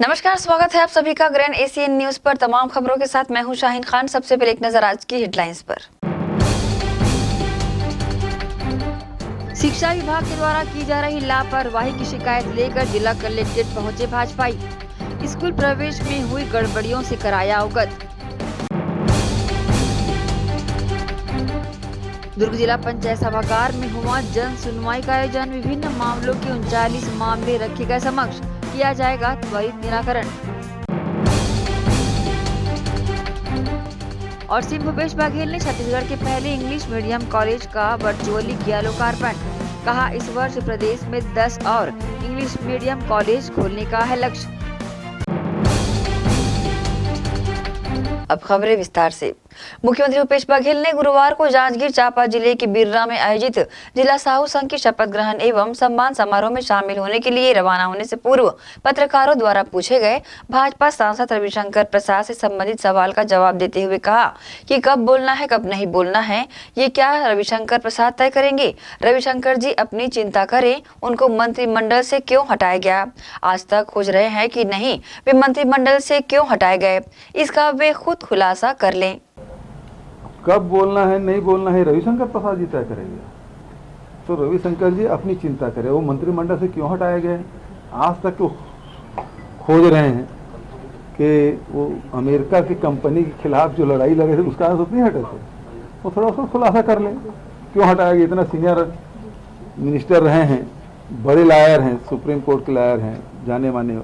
नमस्कार, स्वागत है आप सभी का ग्रैंड एशियन न्यूज पर। तमाम खबरों के साथ मैं हूं शाहीन खान। सबसे पहले एक नजर आज की हेडलाइंस पर। शिक्षा विभाग के द्वारा की जा रही लापरवाही की शिकायत लेकर जिला कलेक्ट्रेट पहुंचे भाजपाई। स्कूल प्रवेश में हुई गड़बड़ियों से कराया अवगत। दुर्ग जिला पंचायत सभागार में हुआ जन सुनवाई का आयोजन। विभिन्न मामलों के 39 मामले रखे गए समक्ष, किया जाएगा त्वरित निराकरण। और सीएम भूपेश बघेल ने छत्तीसगढ़ के पहले इंग्लिश मीडियम कॉलेज का वर्चुअली किया लोकार्पण। कहा, इस वर्ष प्रदेश में 10 और इंग्लिश मीडियम कॉलेज खोलने का है लक्ष्य। अब खबरें विस्तार से। मुख्यमंत्री भूपेश बघेल ने गुरुवार को जांजगीर चांपा जिले के बिर्रा में आयोजित जिला साहू संघ के शपथ ग्रहण एवं सम्मान समारोह में शामिल होने के लिए रवाना होने से पूर्व पत्रकारों द्वारा पूछे गए भाजपा सांसद रविशंकर प्रसाद से संबंधित सवाल का जवाब देते हुए कहा कि कब बोलना है कब नहीं बोलना है ये क्या रविशंकर प्रसाद तय करेंगे। रविशंकर जी अपनी चिंता करें, उनको मंत्रिमंडल से क्यों हटाया गया। आज तक खोज रहे हैं कि नहीं वे मंत्रिमंडल से क्यों हटाए गए, इसका वे खुद खुलासा कर लें। कब बोलना है नहीं बोलना है रविशंकर प्रसाद जी तय करेंगे। तो रविशंकर जी अपनी चिंता करें, वो मंत्रिमंडल से क्यों हटाए गए। आज तक तो खोज रहे हैं कि वो अमेरिका की कंपनी के खिलाफ जो लड़ाई लगे थे उसका आंसर नहीं हटे थे। वो थोड़ा सा खुलासा कर लें क्यों हटाया गया। इतना सीनियर मिनिस्टर रहे हैं, बड़े लायर हैं, सुप्रीम कोर्ट के लायर हैं, जाने माने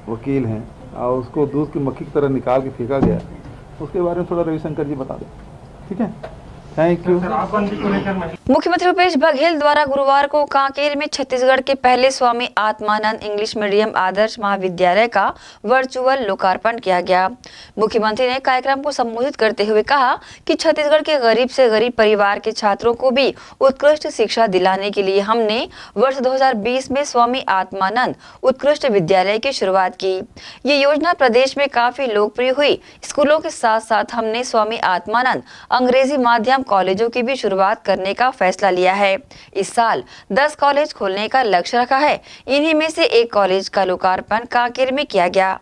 वकील हैं, और उसको दूध की मक्खी की तरह निकाल के फेंका गया। उसके बारे में थोड़ा रविशंकर जी बता दें। ठीक है, थैंक यू। मुख्यमंत्री भूपेश बघेल द्वारा गुरुवार को कांकेर में छत्तीसगढ़ के पहले स्वामी आत्मानंद इंग्लिश मीडियम आदर्श महाविद्यालय का वर्चुअल लोकार्पण किया गया। मुख्यमंत्री ने कार्यक्रम को संबोधित करते हुए कहा कि छत्तीसगढ़ के गरीब से गरीब परिवार के छात्रों को भी उत्कृष्ट शिक्षा दिलाने के लिए हमने वर्ष 2020 में स्वामी आत्मानंद उत्कृष्ट विद्यालय की शुरुआत की। ये योजना प्रदेश में काफी लोकप्रिय हुई। स्कूलों के साथ साथ हमने स्वामी आत्मानंद अंग्रेजी माध्यम कॉलेजों की भी शुरुआत करने का फैसला लिया है। इस साल 10 कॉलेज खोलने का लक्ष्य रखा है। इन्हीं में से एक कॉलेज का लोकार्पण कांकेर में किया गया।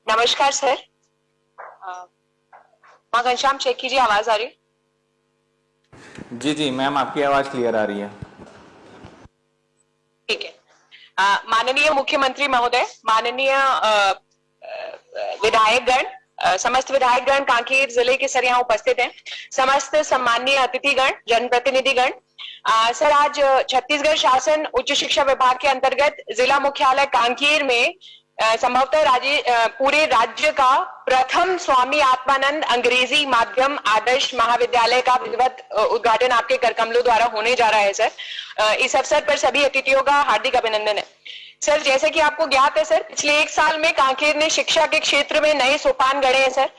नमस्कार सर, मां घनश्याम चेक कीजिए, आवाज आ रही? जी मैम, आपकी आवाज क्लियर आ रही है। ठीक है। माननीय मुख्यमंत्री महोदय, माननीय विधायकगण, समस्त विधायकगण कांकेर जिले के सर यहाँ उपस्थित हैं, समस्त सम्माननीय अतिथिगण, जनप्रतिनिधिगण। सर, आज छत्तीसगढ़ शासन उच्च शिक्षा विभाग के अंतर्गत जिला मुख्यालय कांकेर में संभवतः पूरे राज्य का प्रथम स्वामी आत्मानंद अंग्रेजी माध्यम आदर्श महाविद्यालय का विधिवत उद्घाटन आपके करकमलों द्वारा होने जा रहा है। सर, इस अवसर पर सभी अतिथियों का हार्दिक अभिनंदन है। सर, जैसे कि आपको ज्ञात है सर, पिछले 1 साल में कांकेर ने शिक्षा के क्षेत्र में नए सोपान गढ़े हैं सर।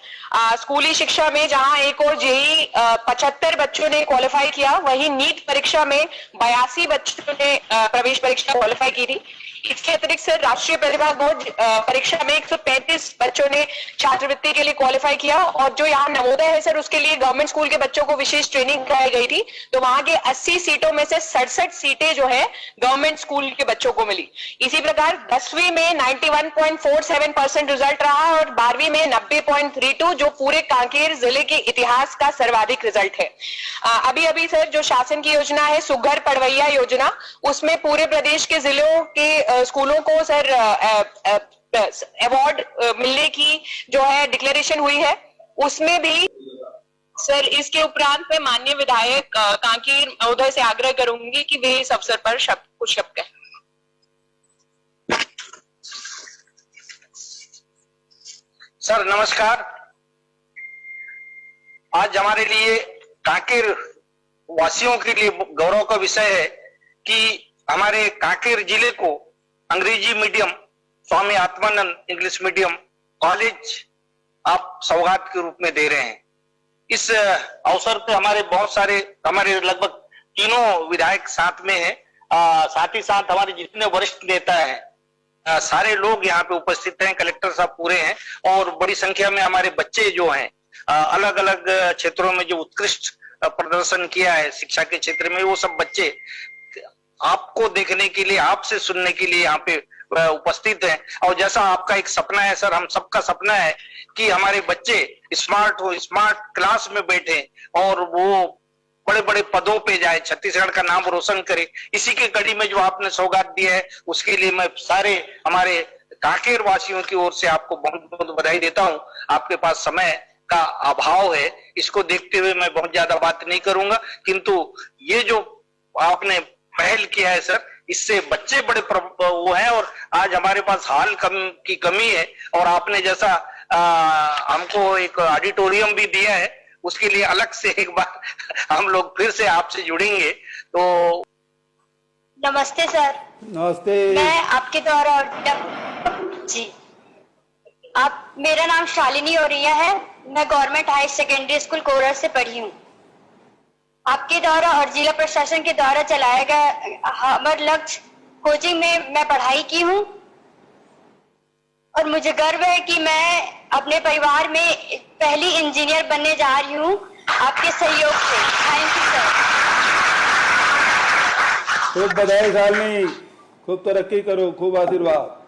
स्कूली शिक्षा में जहां एक और जेई 75 बच्चों ने क्वालिफाई किया, वहीं नीट परीक्षा में 82 बच्चों ने प्रवेश परीक्षा क्वालिफाई की थी। इसके अतिरिक्त सर, राष्ट्रीय प्रतिभा खोज परीक्षा में 135 बच्चों ने छात्रवृत्ति के लिए क्वालिफाई किया, और जो यहाँ नवोदय है सर, उसके लिए गवर्नमेंट स्कूल के बच्चों को विशेष ट्रेनिंग कराई गई थी। तो वहां के 80 सीटों में से 67 सीटें जो है गवर्नमेंट स्कूल के बच्चों को मिली। इसी प्रकार 10वीं में 91.47% रिजल्ट रहा, और 12वीं में 90.32, जो पूरे कांकेर जिले के इतिहास का सर्वाधिक रिजल्ट है। अभी सर, जो शासन की योजना है सुघर पढ़वैया योजना, उसमें पूरे प्रदेश के जिलों के स्कूलों को सर अवार्ड मिलने की जो है डिक्लेरेशन हुई है, उसमें भी सर इसके उपरांत मैं माननीय विधायक कांकेर महोदय से आग्रह करूंगी कि वे इस अवसर पर कुछ शब्द कहें। सर नमस्कार। आज हमारे लिए कांकेर वासियों के लिए गौरव का विषय है कि हमारे कांकेर जिले को अंग्रेजी medium Swami Atmanand English medium college आप सौगात के रूप में दे रहे हैं। इस अवसर पे हमारे लगभग तीनों विधायक साथ में हैं, साथ ही साथ हमारे जितने वरिष्ठ नेता हैं सारे लोग यहाँ पे उपस्थित हैं, कलेक्टर साहब पूरे हैं और बड़ी संख्या में हमारे बच्चे जो हैं अलग अलग क्षेत्रों में जो उत्कृष्ट प्रदर्शन किया है शिक्षा के क्षेत्र में, वो सब बच्चे आपको देखने के लिए, आपसे सुनने के लिए यहाँ पे उपस्थित हैं। और जैसा आपका एक सपना है सर, हम सबका सपना है कि हमारे बच्चे स्मार्ट हो, स्मार्ट क्लास में बैठे और वो बड़े बड़े पदों पे जाए, छत्तीसगढ़ का नाम रोशन करे। इसी के कड़ी में जो आपने सौगात दिया है उसके लिए मैं सारे हमारे कांकेर वासियों की ओर से आपको बहुत बहुत बधाई देता हूं। आपके पास समय का अभाव है, इसको देखते हुए मैं बहुत ज्यादा बात नहीं करूंगा, किंतु ये जो आपने पहल किया है सर, इससे बच्चे बड़े वो हैं और आज हमारे पास हाल की कमी है और आपने जैसा हमको एक ऑडिटोरियम भी दिया है, उसके लिए अलग से एक बार हम लोग फिर से आपसे जुड़ेंगे। तो नमस्ते सर। नमस्ते। मैं आपके द्वारा जी, आप, मेरा नाम शालिनी औरिया है, मैं गवर्नमेंट हाई सेकेंडरी स्कूल कोरर से पढ़ी हूँ। आपके द्वारा और जिला प्रशासन के द्वारा चलाया गया हमर लक्ष्य कोचिंग में मैं पढ़ाई की हूँ और मुझे गर्व है कि मैं अपने परिवार में पहली इंजीनियर बनने जा रही हूँ आपके सहयोग से। Thank you sir. खूब बधाई शालिनी, खूब तरक्की करो, खूब आशीर्वाद।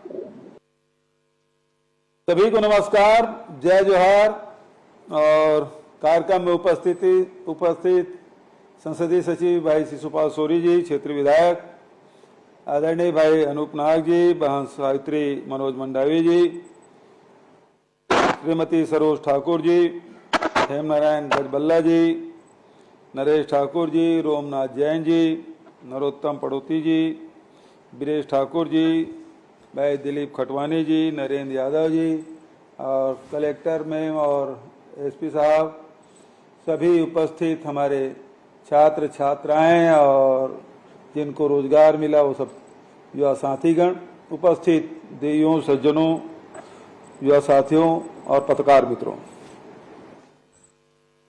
सभी को नमस्कार, जय जोहार। और कार्यक्रम में उपस्थित संसदीय सचिव भाई शिशुपाल सोरी जी, क्षेत्रीय विधायक आदरणीय भाई अनूप नाग जी, बहन सावित्री मनोज मंडावी जी, श्रीमती सरोज ठाकुर जी, हेम नारायण गजबल्ला जी, नरेश ठाकुर जी, रोमनाथ जैन जी, नरोत्तम पड़ोती जी, बीरेश ठाकुर जी, भाई दिलीप खटवानी जी, नरेंद्र यादव जी और कलेक्टर मैम और एसपी साहब, सभी उपस्थित हमारे छात्र छात्राएं और जिनको रोजगार मिला वो सब युवा साथीगण, उपस्थित देवियों, सज्जनों, युवा साथियों और पत्रकार मित्रों,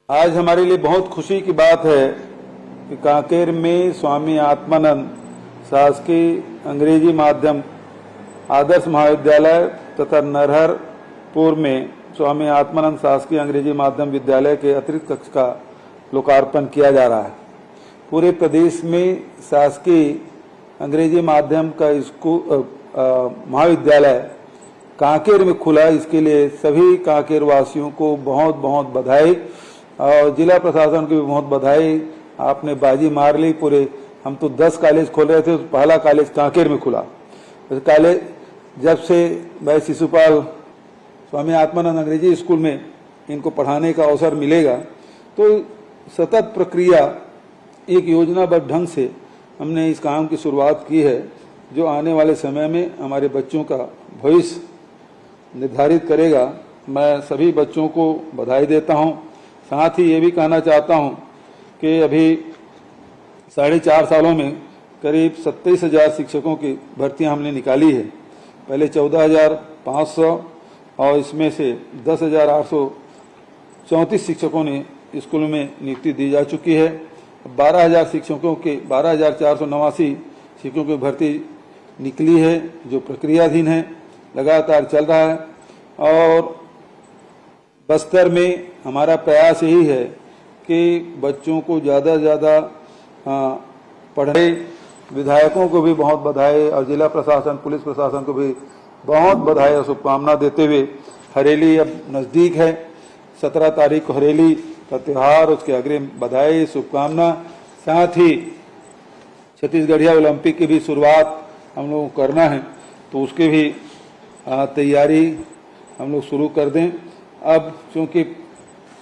आज हमारे लिए बहुत खुशी की बात है कि कांकेर में स्वामी आत्मानंद शासकीय अंग्रेजी माध्यम आदर्श महाविद्यालय तथा नरहरपुर में स्वामी आत्मानंद शासकीय अंग्रेजी माध्यम विद्यालय के अतिरिक्त कक्ष का लोकार्पण किया जा रहा है। पूरे प्रदेश में शासकीय अंग्रेजी माध्यम का स्कूल महाविद्यालय कांकेर में खुला, इसके लिए सभी कांकेर वासियों को बहुत बहुत बधाई और जिला प्रशासन को भी बहुत बधाई। आपने बाजी मार ली पूरे। हम तो 10 कॉलेज खोल रहे थे, तो पहला कॉलेज कांकेर में खुला। कॉलेज जब से भाई शिशुपाल स्वामी आत्मानंद अंग्रेजी स्कूल में इनको पढ़ाने का अवसर मिलेगा, तो सतत प्रक्रिया एक योजनाबद्ध ढंग से हमने इस काम की शुरुआत की है, जो आने वाले समय में हमारे बच्चों का भविष्य निर्धारित करेगा। मैं सभी बच्चों को बधाई देता हूं। साथ ही ये भी कहना चाहता हूं कि अभी 4.5 सालों में करीब 27,000 शिक्षकों की भर्तियां हमने निकाली है। पहले 14,500 और इसमें से 10,834 शिक्षकों ने स्कूल में नियुक्ति दी जा चुकी है। 12,000 शिक्षकों के 12,489 शिक्षकों की भर्ती निकली है, जो प्रक्रियाधीन है, लगातार चल रहा है। और बस्तर में हमारा प्रयास यही है कि बच्चों को ज़्यादा से ज़्यादा पढ़े। विधायकों को भी बहुत बधाई और जिला प्रशासन, पुलिस प्रशासन को भी बहुत बधाई और शुभकामना देते हुए, हरेली अब नज़दीक है, 17 तारीख को हरेली का त्यौहार, उसके अग्रिम बधाई शुभकामना। साथ ही छत्तीसगढ़िया ओलंपिक की भी शुरुआत हम लोग को करना है, तो उसकी भी तैयारी हम लोग शुरू कर दें। अब चूंकि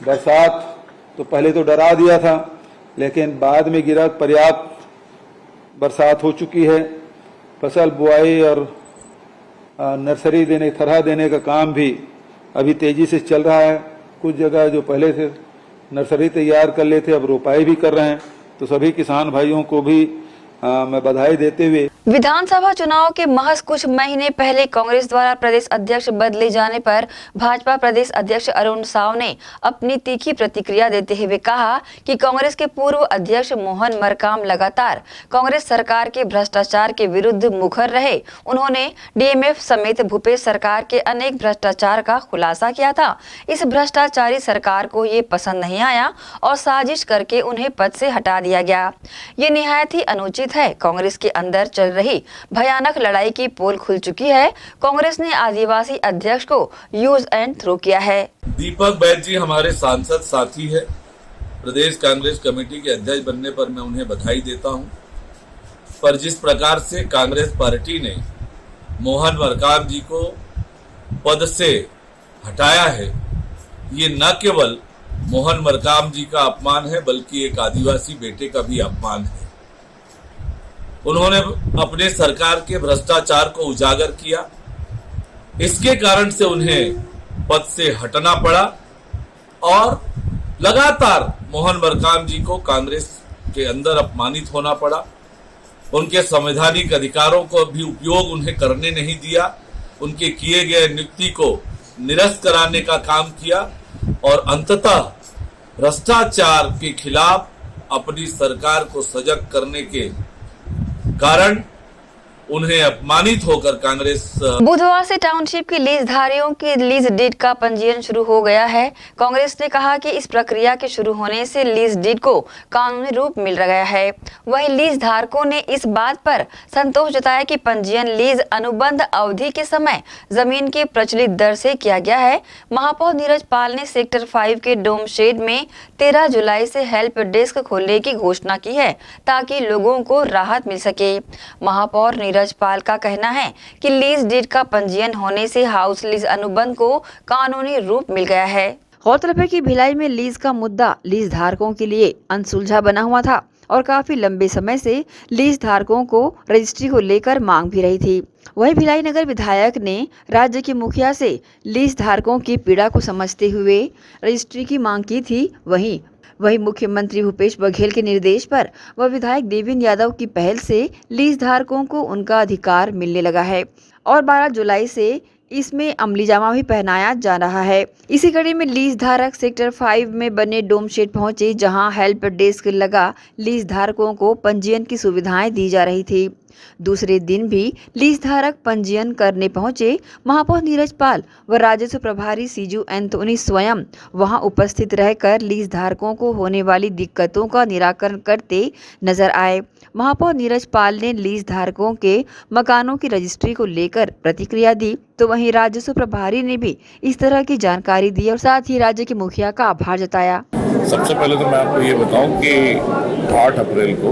बरसात तो पहले तो डरा दिया था, लेकिन बाद में गिरा, पर्याप्त बरसात हो चुकी है। फसल बुआई और नर्सरी देने, थरहा देने का काम भी अभी तेजी से चल रहा है। कुछ जगह जो पहले से नर्सरी तैयार कर लेते, अब रोपाई भी कर रहे हैं। तो सभी किसान भाइयों को भी मैं बधाई देते हुए विधानसभा चुनाव के महज कुछ महीने पहले कांग्रेस द्वारा प्रदेश अध्यक्ष बदले जाने पर भाजपा प्रदेश अध्यक्ष अरुण साव ने अपनी तीखी प्रतिक्रिया देते हुए कहा कि कांग्रेस के पूर्व अध्यक्ष मोहन मरकाम लगातार कांग्रेस सरकार के भ्रष्टाचार के विरुद्ध मुखर रहे। उन्होंने डीएमएफ समेत भूपेश सरकार के अनेक भ्रष्टाचार का खुलासा किया था। इस भ्रष्टाचारी सरकार को ये पसंद नहीं आया और साजिश करके उन्हें पद से हटा दिया गया। ये निहायत ही अनुचित है। कांग्रेस के अंदर चल रही भयानक लड़ाई की पोल खुल चुकी है। कांग्रेस ने आदिवासी अध्यक्ष को यूज एंड थ्रो किया है। दीपक बैद जी हमारे सांसद साथी है। प्रदेश कांग्रेस कमेटी के अध्यक्ष बनने पर मैं उन्हें बधाई देता हूं। पर जिस प्रकार से कांग्रेस पार्टी ने मोहन मरकाम जी को पद से हटाया है, ये न केवल मोहन मरकाम जी का अपमान है बल्कि एक आदिवासी बेटे का भी अपमान है। उन्होंने अपने सरकार के भ्रष्टाचार को उजागर किया, इसके कारण से उन्हें पद से हटना पड़ा और लगातार मोहन मरकाम जी को कांग्रेस के अंदर अपमानित होना पड़ा। उनके संवैधानिक अधिकारों को भी उपयोग उन्हें करने नहीं दिया। उनके किए गए नियुक्ति को निरस्त कराने का काम किया और अंततः भ्रष्टाचार के खिलाफ अपनी सरकार को सजग करने के कारण उन्हें अपमानित होकर कांग्रेस बुधवार से टाउनशिप के लीजधारियों के लीज डीड का पंजीयन शुरू हो गया है। कांग्रेस ने कहा कि इस प्रक्रिया के शुरू होने से लीज डीड को कानूनी रूप मिल गया है। वहीं लीज धारकों ने इस बात पर संतोष जताया कि पंजीयन लीज अनुबंध अवधि के समय जमीन के प्रचलित दर से किया गया है। महापौर नीरज पाल ने सेक्टर 5 के डोम शेड में 13 जुलाई से हेल्प डेस्क खोलने की घोषणा की है ताकि लोगों को राहत मिल सके। महापौर नीरज पाल का कहना है कि लीज डीड का पंजीयन होने से हाउस लीज अनुबंध को कानूनी रूप मिल गया है। गौरतलब है कि भिलाई में लीज का मुद्दा लीज धारकों के लिए अनसुलझा बना हुआ था और काफी लंबे समय से लीज धारकों को रजिस्ट्री को लेकर मांग भी रही थी। वहीं भिलाई नगर विधायक ने राज्य के मुखिया से लीज धारकों की पीड़ा को समझते हुए रजिस्ट्री की मांग की थी। वहीं मुख्यमंत्री भूपेश बघेल के निर्देश पर व विधायक देवेंद्र यादव की पहल से लीज धारकों को उनका अधिकार मिलने लगा है और 12 जुलाई से इसमें अमली जामा भी पहनाया जा रहा है। इसी कड़ी में लीज धारक सेक्टर 5 में बने डोम शेड पहुंचे, जहां हेल्प डेस्क लगा लीज धारकों को पंजीयन की सुविधाएं दी जा रही थी। दूसरे दिन भी लीज धारक पंजीयन करने पहुंचे। महापौर नीरज पाल व राजस्व प्रभारी सीजू एंथोनी स्वयं वहां उपस्थित रहकर लीज धारकों को होने वाली दिक्कतों का निराकरण करते नजर आए। महापौर नीरज पाल ने लीज धारकों के मकानों की रजिस्ट्री को लेकर प्रतिक्रिया दी, तो वहीं राजस्व प्रभारी ने भी इस तरह की जानकारी दी और साथ ही राज्य के मुखिया का आभार जताया। सबसे पहले तो मैं आपको ये बताऊं कि 8 अप्रैल को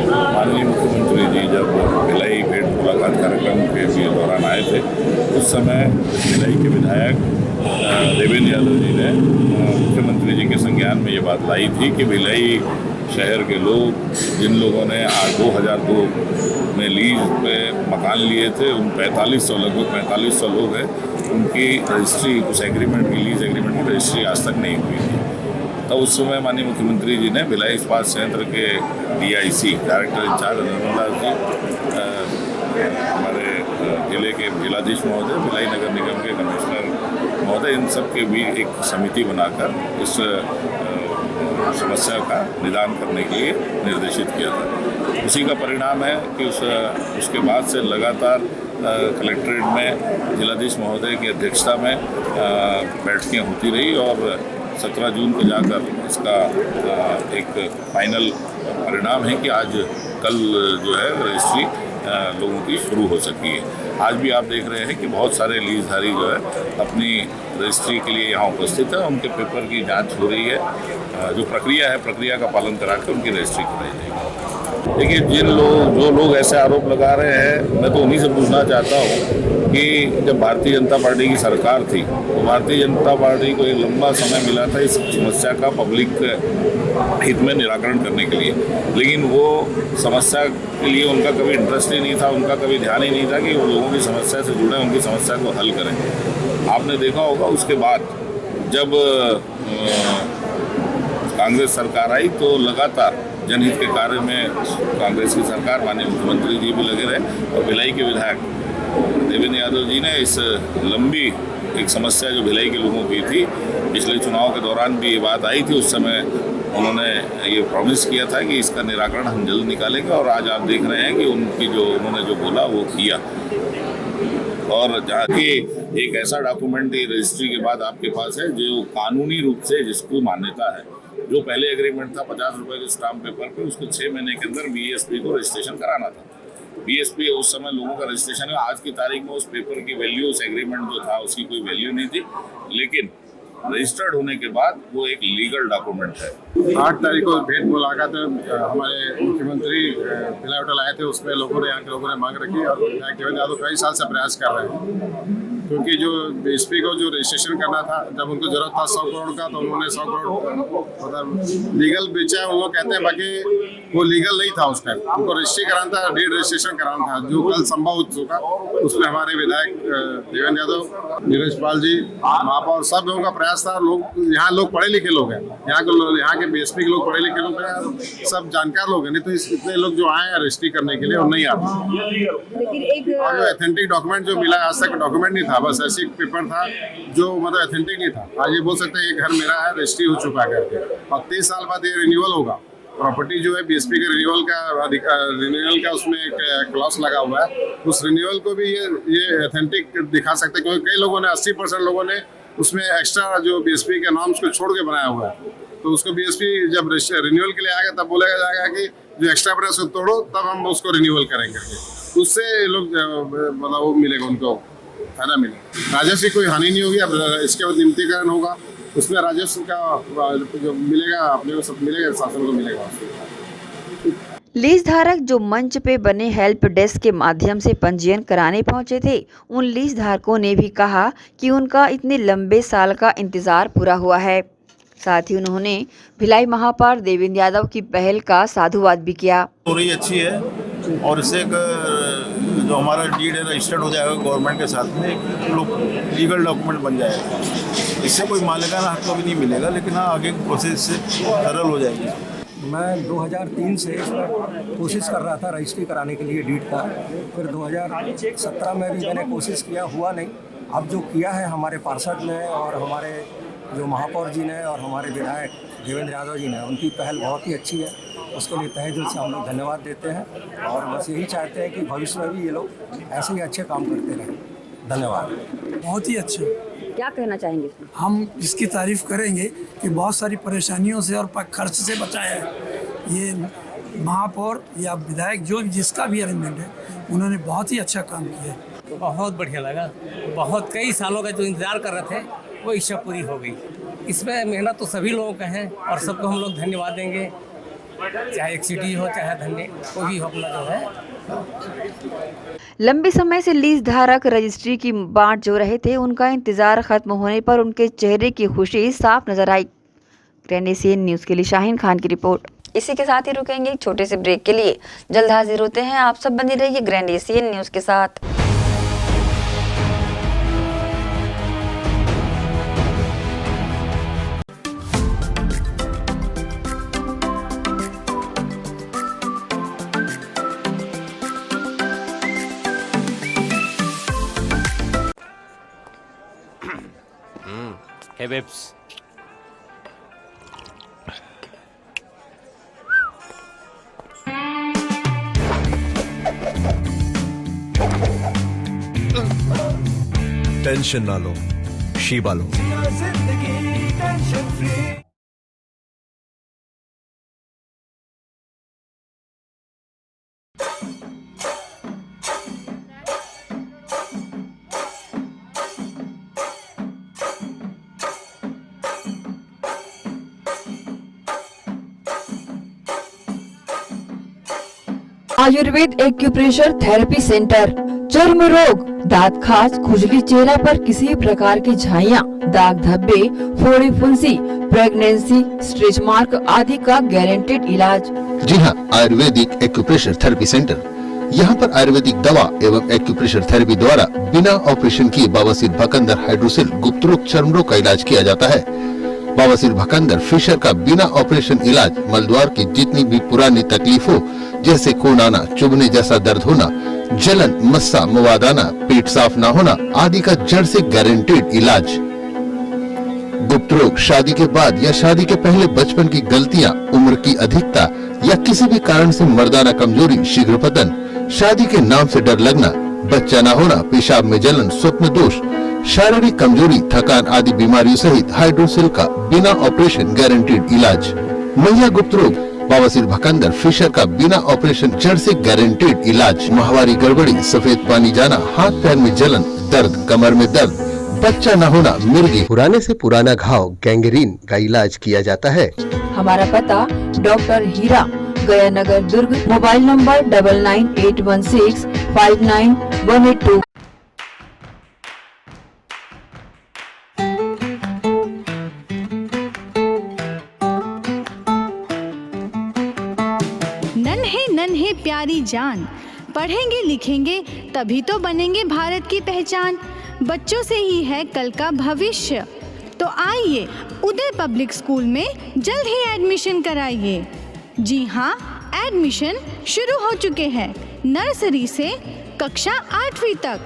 माननीय मुख्यमंत्री जी जब भिलाई भेंट मुलाकात कार्यक्रम के दौरान आए थे, उस समय भिलाई के विधायक देवेंद्र यादव जी ने मुख्यमंत्री जी के संज्ञान में ये बात लाई थी कि भिलाई शहर के लोग, जिन लोगों ने 2002 में लीज पे मकान लिए थे, उन 4500 लोग हैं, उनकी रजिस्ट्री उस एग्रीमेंट की लीज एग्रीमेंट की रजिस्ट्री आज तक नहीं हुई थी। तो उस समय माननीय मुख्यमंत्री जी ने भिलाई इस्पात संयंत्र के DIC director in charge Narmada ji, हमारे जिले के जिलाधीश महोदय, भिलाई नगर निगम के कमिश्नर महोदय, इन सब के भी एक समिति बनाकर इस समस्या का निदान करने के लिए निर्देशित किया था। उसी का परिणाम है कि उसके बाद से लगातार कलेक्ट्रेट में जिलाधीश महोदय की अध्यक्षता में बैठकें होती रही और 17 जून को जाकर इसका एक फाइनल परिणाम है कि आज कल जो है रजिस्ट्री लोगों की शुरू हो सकी है। आज भी आप देख रहे हैं कि बहुत सारे लीजधारी जो है अपनी रजिस्ट्री के लिए यहाँ उपस्थित है। उनके पेपर की जांच हो रही है। जो प्रक्रिया है, प्रक्रिया का पालन कराकर उनकी रजिस्ट्री कराई जाएगी। देखिए, जो लोग ऐसे आरोप लगा रहे हैं, मैं तो उन्हीं से पूछना चाहता हूँ कि जब भारतीय जनता पार्टी की सरकार थी तो भारतीय जनता पार्टी को एक लंबा समय मिला था इस समस्या का पब्लिक हित में निराकरण करने के लिए, लेकिन वो समस्या के लिए उनका कभी इंटरेस्ट ही नहीं था, उनका कभी ध्यान ही नहीं था कि वो लोगों की समस्या से जुड़े, उनकी समस्या को हल करें। आपने देखा होगा उसके बाद जब कांग्रेस सरकार आई तो लगातार जनहित के कार्य में कांग्रेस की सरकार, माननीय मुख्यमंत्री जी भी लगे रहे और भिलाई के विधायक देवेंद्र यादव जी ने इस लंबी एक समस्या जो भिलाई के लोगों की थी, पिछले चुनाव के दौरान भी ये बात आई थी, उस समय उन्होंने ये प्रॉमिस किया था कि इसका निराकरण हम जल्द निकालेंगे और आज आप देख रहे हैं कि उन्होंने जो बोला वो किया। और जहाँ के एक ऐसा डॉक्यूमेंट रजिस्ट्री के बाद आपके पास है जो कानूनी रूप से जिसको मान्यता है, जो पहले एग्रीमेंट था 50 रुपए के स्टाम्प पेपर पे, उसको 6 महीने के अंदर बीएसपी को रजिस्ट्रेशन कराना था। बीएसपी उस समय लोगों का रजिस्ट्रेशन है, आज की तारीख में उस पेपर की वैल्यू, उस एग्रीमेंट जो था उसकी कोई वैल्यू नहीं थी, लेकिन रजिस्टर्ड होने के बाद वो एक लीगल डॉक्यूमेंट है। 8 तारीख को भेंट मुलाकात हमारे मुख्यमंत्री भिलाई होटल आए थे, उसमें यहाँ के लोगों ने मांग रखी और विधायक देवेंद्र यादव कई साल से प्रयास कर रहे हैं, क्योंकि जो बीएसपी को जो रजिस्ट्रेशन करना था, जब उनको जरूरत था 100 करोड़ का, तो उन्होंने 100 करोड़ मतलब लीगल बेचा है, उन लोग कहते हैं, बाकी वो लीगल नहीं था उस टाइम, उनको रजिस्ट्री कराना था, डीड रजिस्ट्रेशन कराना था, जो कल संभव हो चुका। उसमें हमारे विधायक देवेंद्र यादव, नीरज पाल जी, महापौर, सब लोगों का प्रयास था। लोग यहाँ लोग पढ़े लिखे लोग हैं, यहाँ के बीएसपी के लोग पढ़े लिखे लोग हैं, सब जानकार लोग हैं, नहीं तो इतने लोग जो आए हैं रजिस्ट्री करने के लिए और नहीं आते। और जो एथेंटिक डॉक्यूमेंट जो मिला, आज तक डॉक्यूमेंट नहीं था, बस ऐसी पेपर था जो मतलब एथेंटिक नहीं था। आज ये बोल सकते हैं ये घर मेरा है, रजिस्ट्री हो चुका है करके, और 30 साल बाद ये रिन्यूअल होगा। प्रॉपर्टी जो है बीएसपी के रिन्यूअल का उसमें एक क्लॉज लगा हुआ है, उस रिन्यूअल को भी ये एथेंटिक दिखा सकते हैं, क्योंकि कई लोगों ने 80% लोगों ने उसमें एक्स्ट्रा जो बीएसपी के नॉर्म्स को छोड़ के बनाया हुआ है, तो उसको बीएसपी जब रिन्यूअल के लिए आएगा तब बोला जाएगा कि जो एक्स्ट्रा बना उसको तोड़ो, तब हम उसको रिन्यूअल करेंगे। उससे लोग मतलब वो मिलेगा, उनको फायदा मिलेगा। राजस्व की कोई हानि नहीं होगी। अब इसके बाद नियमितीकरण होगा, उसमें राजस्व का जो मिलेगा अपने को सब मिलेगा, शासन को मिलेगा। लीज धारक जो मंच पे बने हेल्प डेस्क के माध्यम से पंजीयन कराने पहुंचे थे, उन लीज धारकों ने भी कहा कि उनका इतने लंबे साल का इंतजार पूरा हुआ है। साथ ही उन्होंने भिलाई महापौर देवेंद्र यादव की पहल का साधुवाद भी किया। पूरी अच्छी है और इससे जो हमारा डीड है रजिस्टर्ड हो जाएगा गवर्नमेंट के साथ में, एक लीगल डॉक्यूमेंट बन जाएगा। इससे कोई मालिकाना हक तो भी नहीं मिलेगा, लेकिन हाँ आगे प्रोसेस से सरल हो जाएगी। मैं 2003 से इस पर कोशिश कर रहा था रजिस्ट्री कराने के लिए डीड का, फिर 2017 में भी मैंने कोशिश किया, हुआ नहीं। अब जो किया है हमारे पार्षद ने और हमारे जो महापौर जी ने और हमारे विधायक देवेंद्र यादव जी ने, उनकी पहल बहुत ही अच्छी है, उसके लिए तहे दिल से हम लोग धन्यवाद देते हैं और बस यही चाहते हैं कि भविष्य में भी ये लोग ऐसे ही अच्छे काम करते रहें। धन्यवाद। बहुत ही अच्छा। क्या कहना चाहेंगे? हम इसकी तारीफ करेंगे कि बहुत सारी परेशानियों से और खर्च से बचाया है। ये महापौर या विधायक जो जिसका भी अरेंजमेंट है, उन्होंने बहुत ही अच्छा काम किया है। बहुत बढ़िया लगा, बहुत कई सालों का जो इंतजार कर रहे थे वो इच्छा पूरी हो गई। इसमें मेहनत तो सभी लोगों का है और सबको हम लोग धन्यवाद देंगे, चाहे एक सिटी हो चाहे धन्य कोई भी अपना जो है। लंबे समय से लीज धारक रजिस्ट्री की बांट जो रहे थे, उनका इंतजार खत्म होने पर उनके चेहरे की खुशी साफ नजर आई। ग्रैंड एशियन न्यूज़ के लिए शाहीन खान की रिपोर्ट। इसी के साथ ही रुकेंगे एक छोटे से ब्रेक के लिए, जल्द हाजिर होते हैं। आप सब बने रहिए ग्रैंड एशियन न्यूज़ के साथ। Hey babes. टेंशन ना लो, शीबा लो। आयुर्वेद एक्यूप्रेशर थेरेपी सेंटर, चर्म रोग, दांत खाज, खुजली, चेहरा पर किसी प्रकार की झाइयाँ, दाग धब्बे, फोड़ी फुंसी, प्रेगनेंसी, स्ट्रेच मार्क आदि का गारंटेड इलाज। जी हाँ, आयुर्वेदिक एक्यूप्रेशर थेरेपी सेंटर। यहाँ पर आयुर्वेदिक दवा एवं एक्यूप्रेशर थेरेपी द्वारा बिना ऑपरेशन किए बवासीर, भकंदर, हाइड्रोसिल, गुप्त रोग, चर्म रोग का इलाज किया जाता है। बवासीर भकंदर फिशर का बिना ऑपरेशन इलाज मलद्वार की जितनी भी पुरानी तकलीफ हो, जैसे खून आना, चुभने जैसा दर्द होना, जलन, मस्सा, मवाद आना, पेट साफ न होना आदि का जड़ से गारंटेड इलाज। गुप्त रोग, शादी के बाद या शादी के पहले बचपन की गलतियां, उम्र की अधिकता या किसी भी कारण से मर्दाना कमजोरी, शीघ्र पतन, शादी के नाम से डर लगना, बच्चा न होना, पेशाब में जलन, स्वप्न दोष, शारीरिक कमजोरी, थकान आदि बीमारियों सहित हाइड्रोसिल का बिना ऑपरेशन गारंटेड इलाज। महिला गुप्त रोग, बवासीर भकंदर फिशर का बिना ऑपरेशन जड़ से गारंटेड इलाज। माहवारी गड़बड़ी, सफेद पानी जाना, हाथ पैर में जलन, दर्द, कमर में दर्द, बच्चा न होना, मिर्गी, पुराने से पुराना घाव, गैंग्रीन का इलाज किया जाता है। हमारा पता डॉक्टर हीरा, गया नगर, दुर्ग। Mobile number 9981659182। नन्हे नन्हे प्यारी जान, पढ़ेंगे लिखेंगे तभी तो बनेंगे भारत की पहचान। बच्चों से ही है कल का भविष्य, तो आइए उदय पब्लिक स्कूल में जल्द ही एडमिशन कराइए। जी हाँ, एडमिशन शुरू हो चुके हैं। नर्सरी से कक्षा 8वीं तक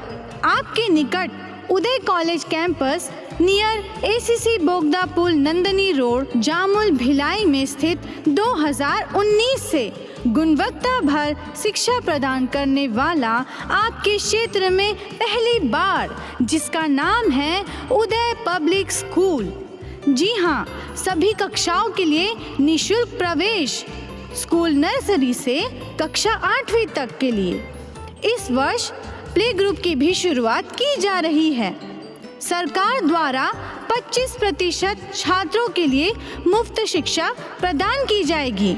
आपके निकट Uday college campus near ACC बोगदा पुल, नंदनी रोड, जामुल, भिलाई में स्थित 2019 से गुणवत्ता भर शिक्षा प्रदान करने वाला आपके क्षेत्र में पहली बार, जिसका नाम है उदय पब्लिक स्कूल। जी हाँ, सभी कक्षाओं के लिए निःशुल्क प्रवेश। स्कूल नर्सरी से कक्षा 8वीं तक के लिए इस वर्ष प्ले ग्रुप की भी शुरुआत की जा रही है। सरकार द्वारा 25% छात्रों के लिए मुफ्त शिक्षा प्रदान की जाएगी।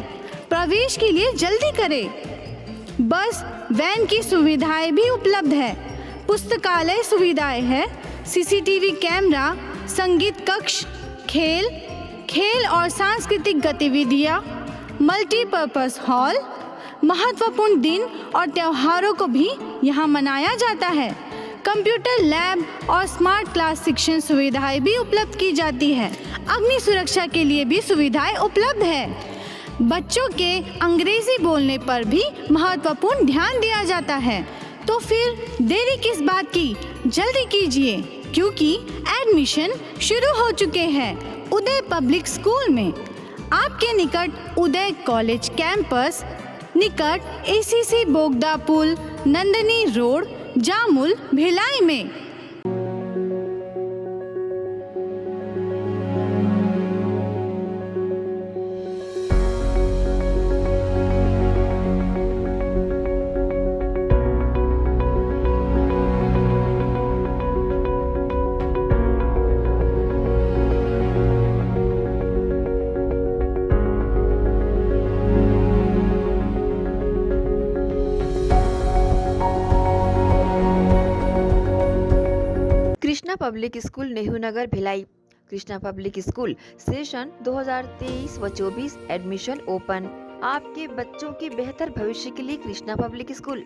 प्रवेश के लिए जल्दी करें। बस वैन की सुविधाएं भी उपलब्ध है। पुस्तकालय सुविधाएं है, CCTV कैमरा, संगीत कक्ष, खेल और सांस्कृतिक गतिविधियां, मल्टीपर्पज हॉल। महत्वपूर्ण दिन और त्योहारों को भी यहाँ मनाया जाता है। कंप्यूटर लैब और स्मार्ट क्लास शिक्षण सुविधाएं भी उपलब्ध की जाती है। अग्नि सुरक्षा के लिए भी सुविधाएं उपलब्ध है। बच्चों के अंग्रेजी बोलने पर भी महत्वपूर्ण ध्यान दिया जाता है। तो फिर देरी किस बात की, जल्दी कीजिए, क्योंकि एडमिशन शुरू हो चुके हैं उदय पब्लिक स्कूल में। आपके निकट उदय कॉलेज कैंपस निकट ACC बोगदा पुल, नंदनी रोड, जामुल, भिलाई में। Krishna public school, Nehru Nagar, Bhilai. Krishna public school session 2023 व 24 एडमिशन ओपन। आपके बच्चों के बेहतर भविष्य के लिए कृष्णा पब्लिक स्कूल।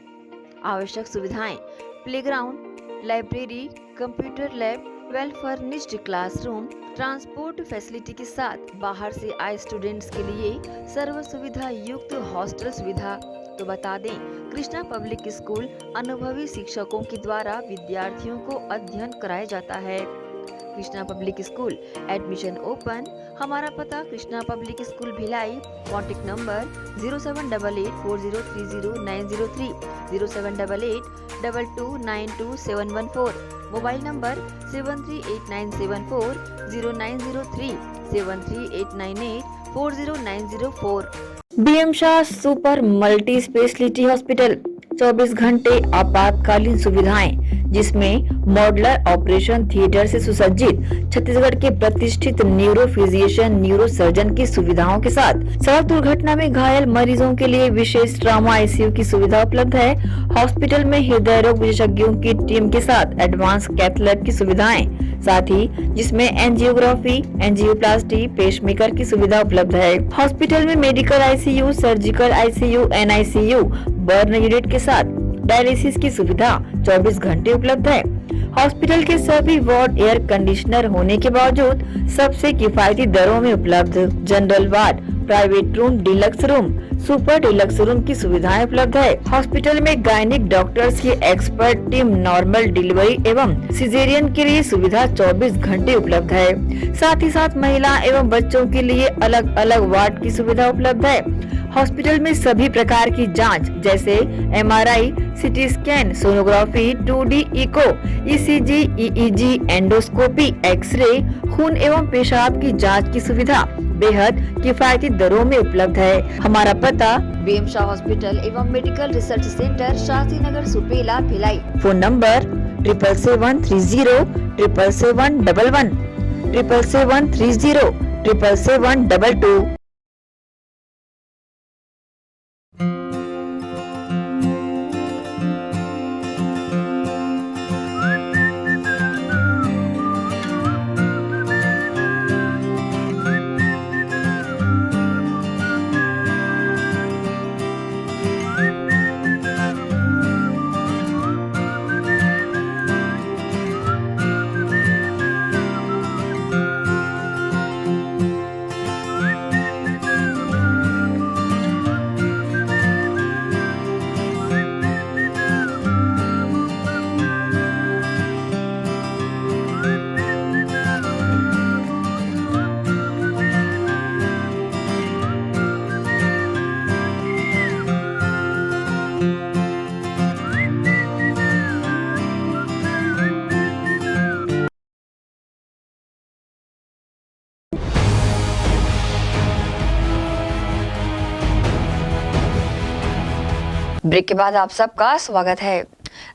आवश्यक सुविधाएं: playground, library, computer lab, well furnished classroom, transport facility के साथ बाहर से आए स्टूडेंट्स के लिए सर्व सुविधा युक्त हॉस्टल सुविधा। तो बता दें, कृष्णा पब्लिक स्कूल अनुभवी शिक्षकों के द्वारा विद्यार्थियों को अध्ययन कराया जाता है। Krishna public school admission open. हमारा पता Krishna public school Bhilai. Contact number 0788403090 078822922714। Mobile number 7389740903 7389840904। BM Shah super multi speciality hospital, 24 घंटे आपातकालीन सुविधाएं, जिसमें मॉडुलर ऑपरेशन थिएटर से सुसज्जित छत्तीसगढ़ के प्रतिष्ठित न्यूरो फिजिशियन, न्यूरो सर्जन की सुविधाओं के साथ सड़क दुर्घटना में घायल मरीजों के लिए विशेष ट्रॉमा ICU की सुविधा उपलब्ध है। हॉस्पिटल में हृदय रोग विशेषज्ञों की टीम के साथ एडवांस कैथ लैब की सुविधाएं, साथ ही जिसमें एंजियोग्राफी, एंजियोप्लास्टी, पेसमेकर की सुविधा उपलब्ध है। हॉस्पिटल में medical ICU, surgical ICU, NICU, burn unit के साथ डायलिसिस की सुविधा 24 घंटे उपलब्ध है। हॉस्पिटल के सभी वार्ड एयर कंडीशनर होने के बावजूद सबसे किफायती दरों में उपलब्ध। General ward, private room, deluxe room, super deluxe room की सुविधाएं उपलब्ध है। हॉस्पिटल में गायनिक डॉक्टर्स की एक्सपर्ट टीम नॉर्मल डिलीवरी एवं सिजेरियन के लिए सुविधा 24 घंटे उपलब्ध है। साथ ही साथ महिला एवं बच्चों के लिए अलग अलग वार्ड की सुविधा उपलब्ध है। हॉस्पिटल में सभी प्रकार की जांच जैसे MRI, CT scan, sonography, 2D echo, ECG, EEG, endoscopy, X ray, खून एवं पेशाब की जांच की सुविधा बेहद किफायती दरों में उपलब्ध है। हमारा पता BM शाह हॉस्पिटल एवं medical research centre, Shastri Nagar, Supela, Bhilai. Phone number 77730 77711 77730 77722। Break के बाद आप सबका स्वागत है।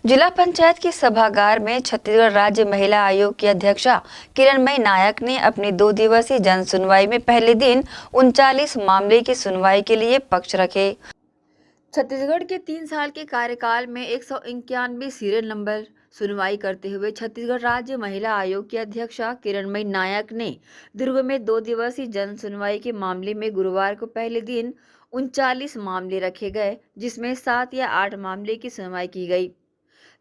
जिला पंचायत की सभागार में छत्तीसगढ़ राज्य महिला आयोग की अध्यक्षा किरणमयी नायक ने अपनी 2 दिवसीय जन सुनवाई में पहले दिन 39 मामले की सुनवाई के लिए पक्ष रखे। छत्तीसगढ़ के 3 साल के कार्यकाल में 191 सीरियल नंबर सुनवाई करते हुए छत्तीसगढ़ राज्य महिला आयोग की अध्यक्षा किरणमयी नायक ने दुर्ग में 2 दिवसीय जन सुनवाई के मामले में गुरुवार को पहले दिन 39 मामले रखे गए, जिसमें 7 या 8 मामले की सुनवाई की गई,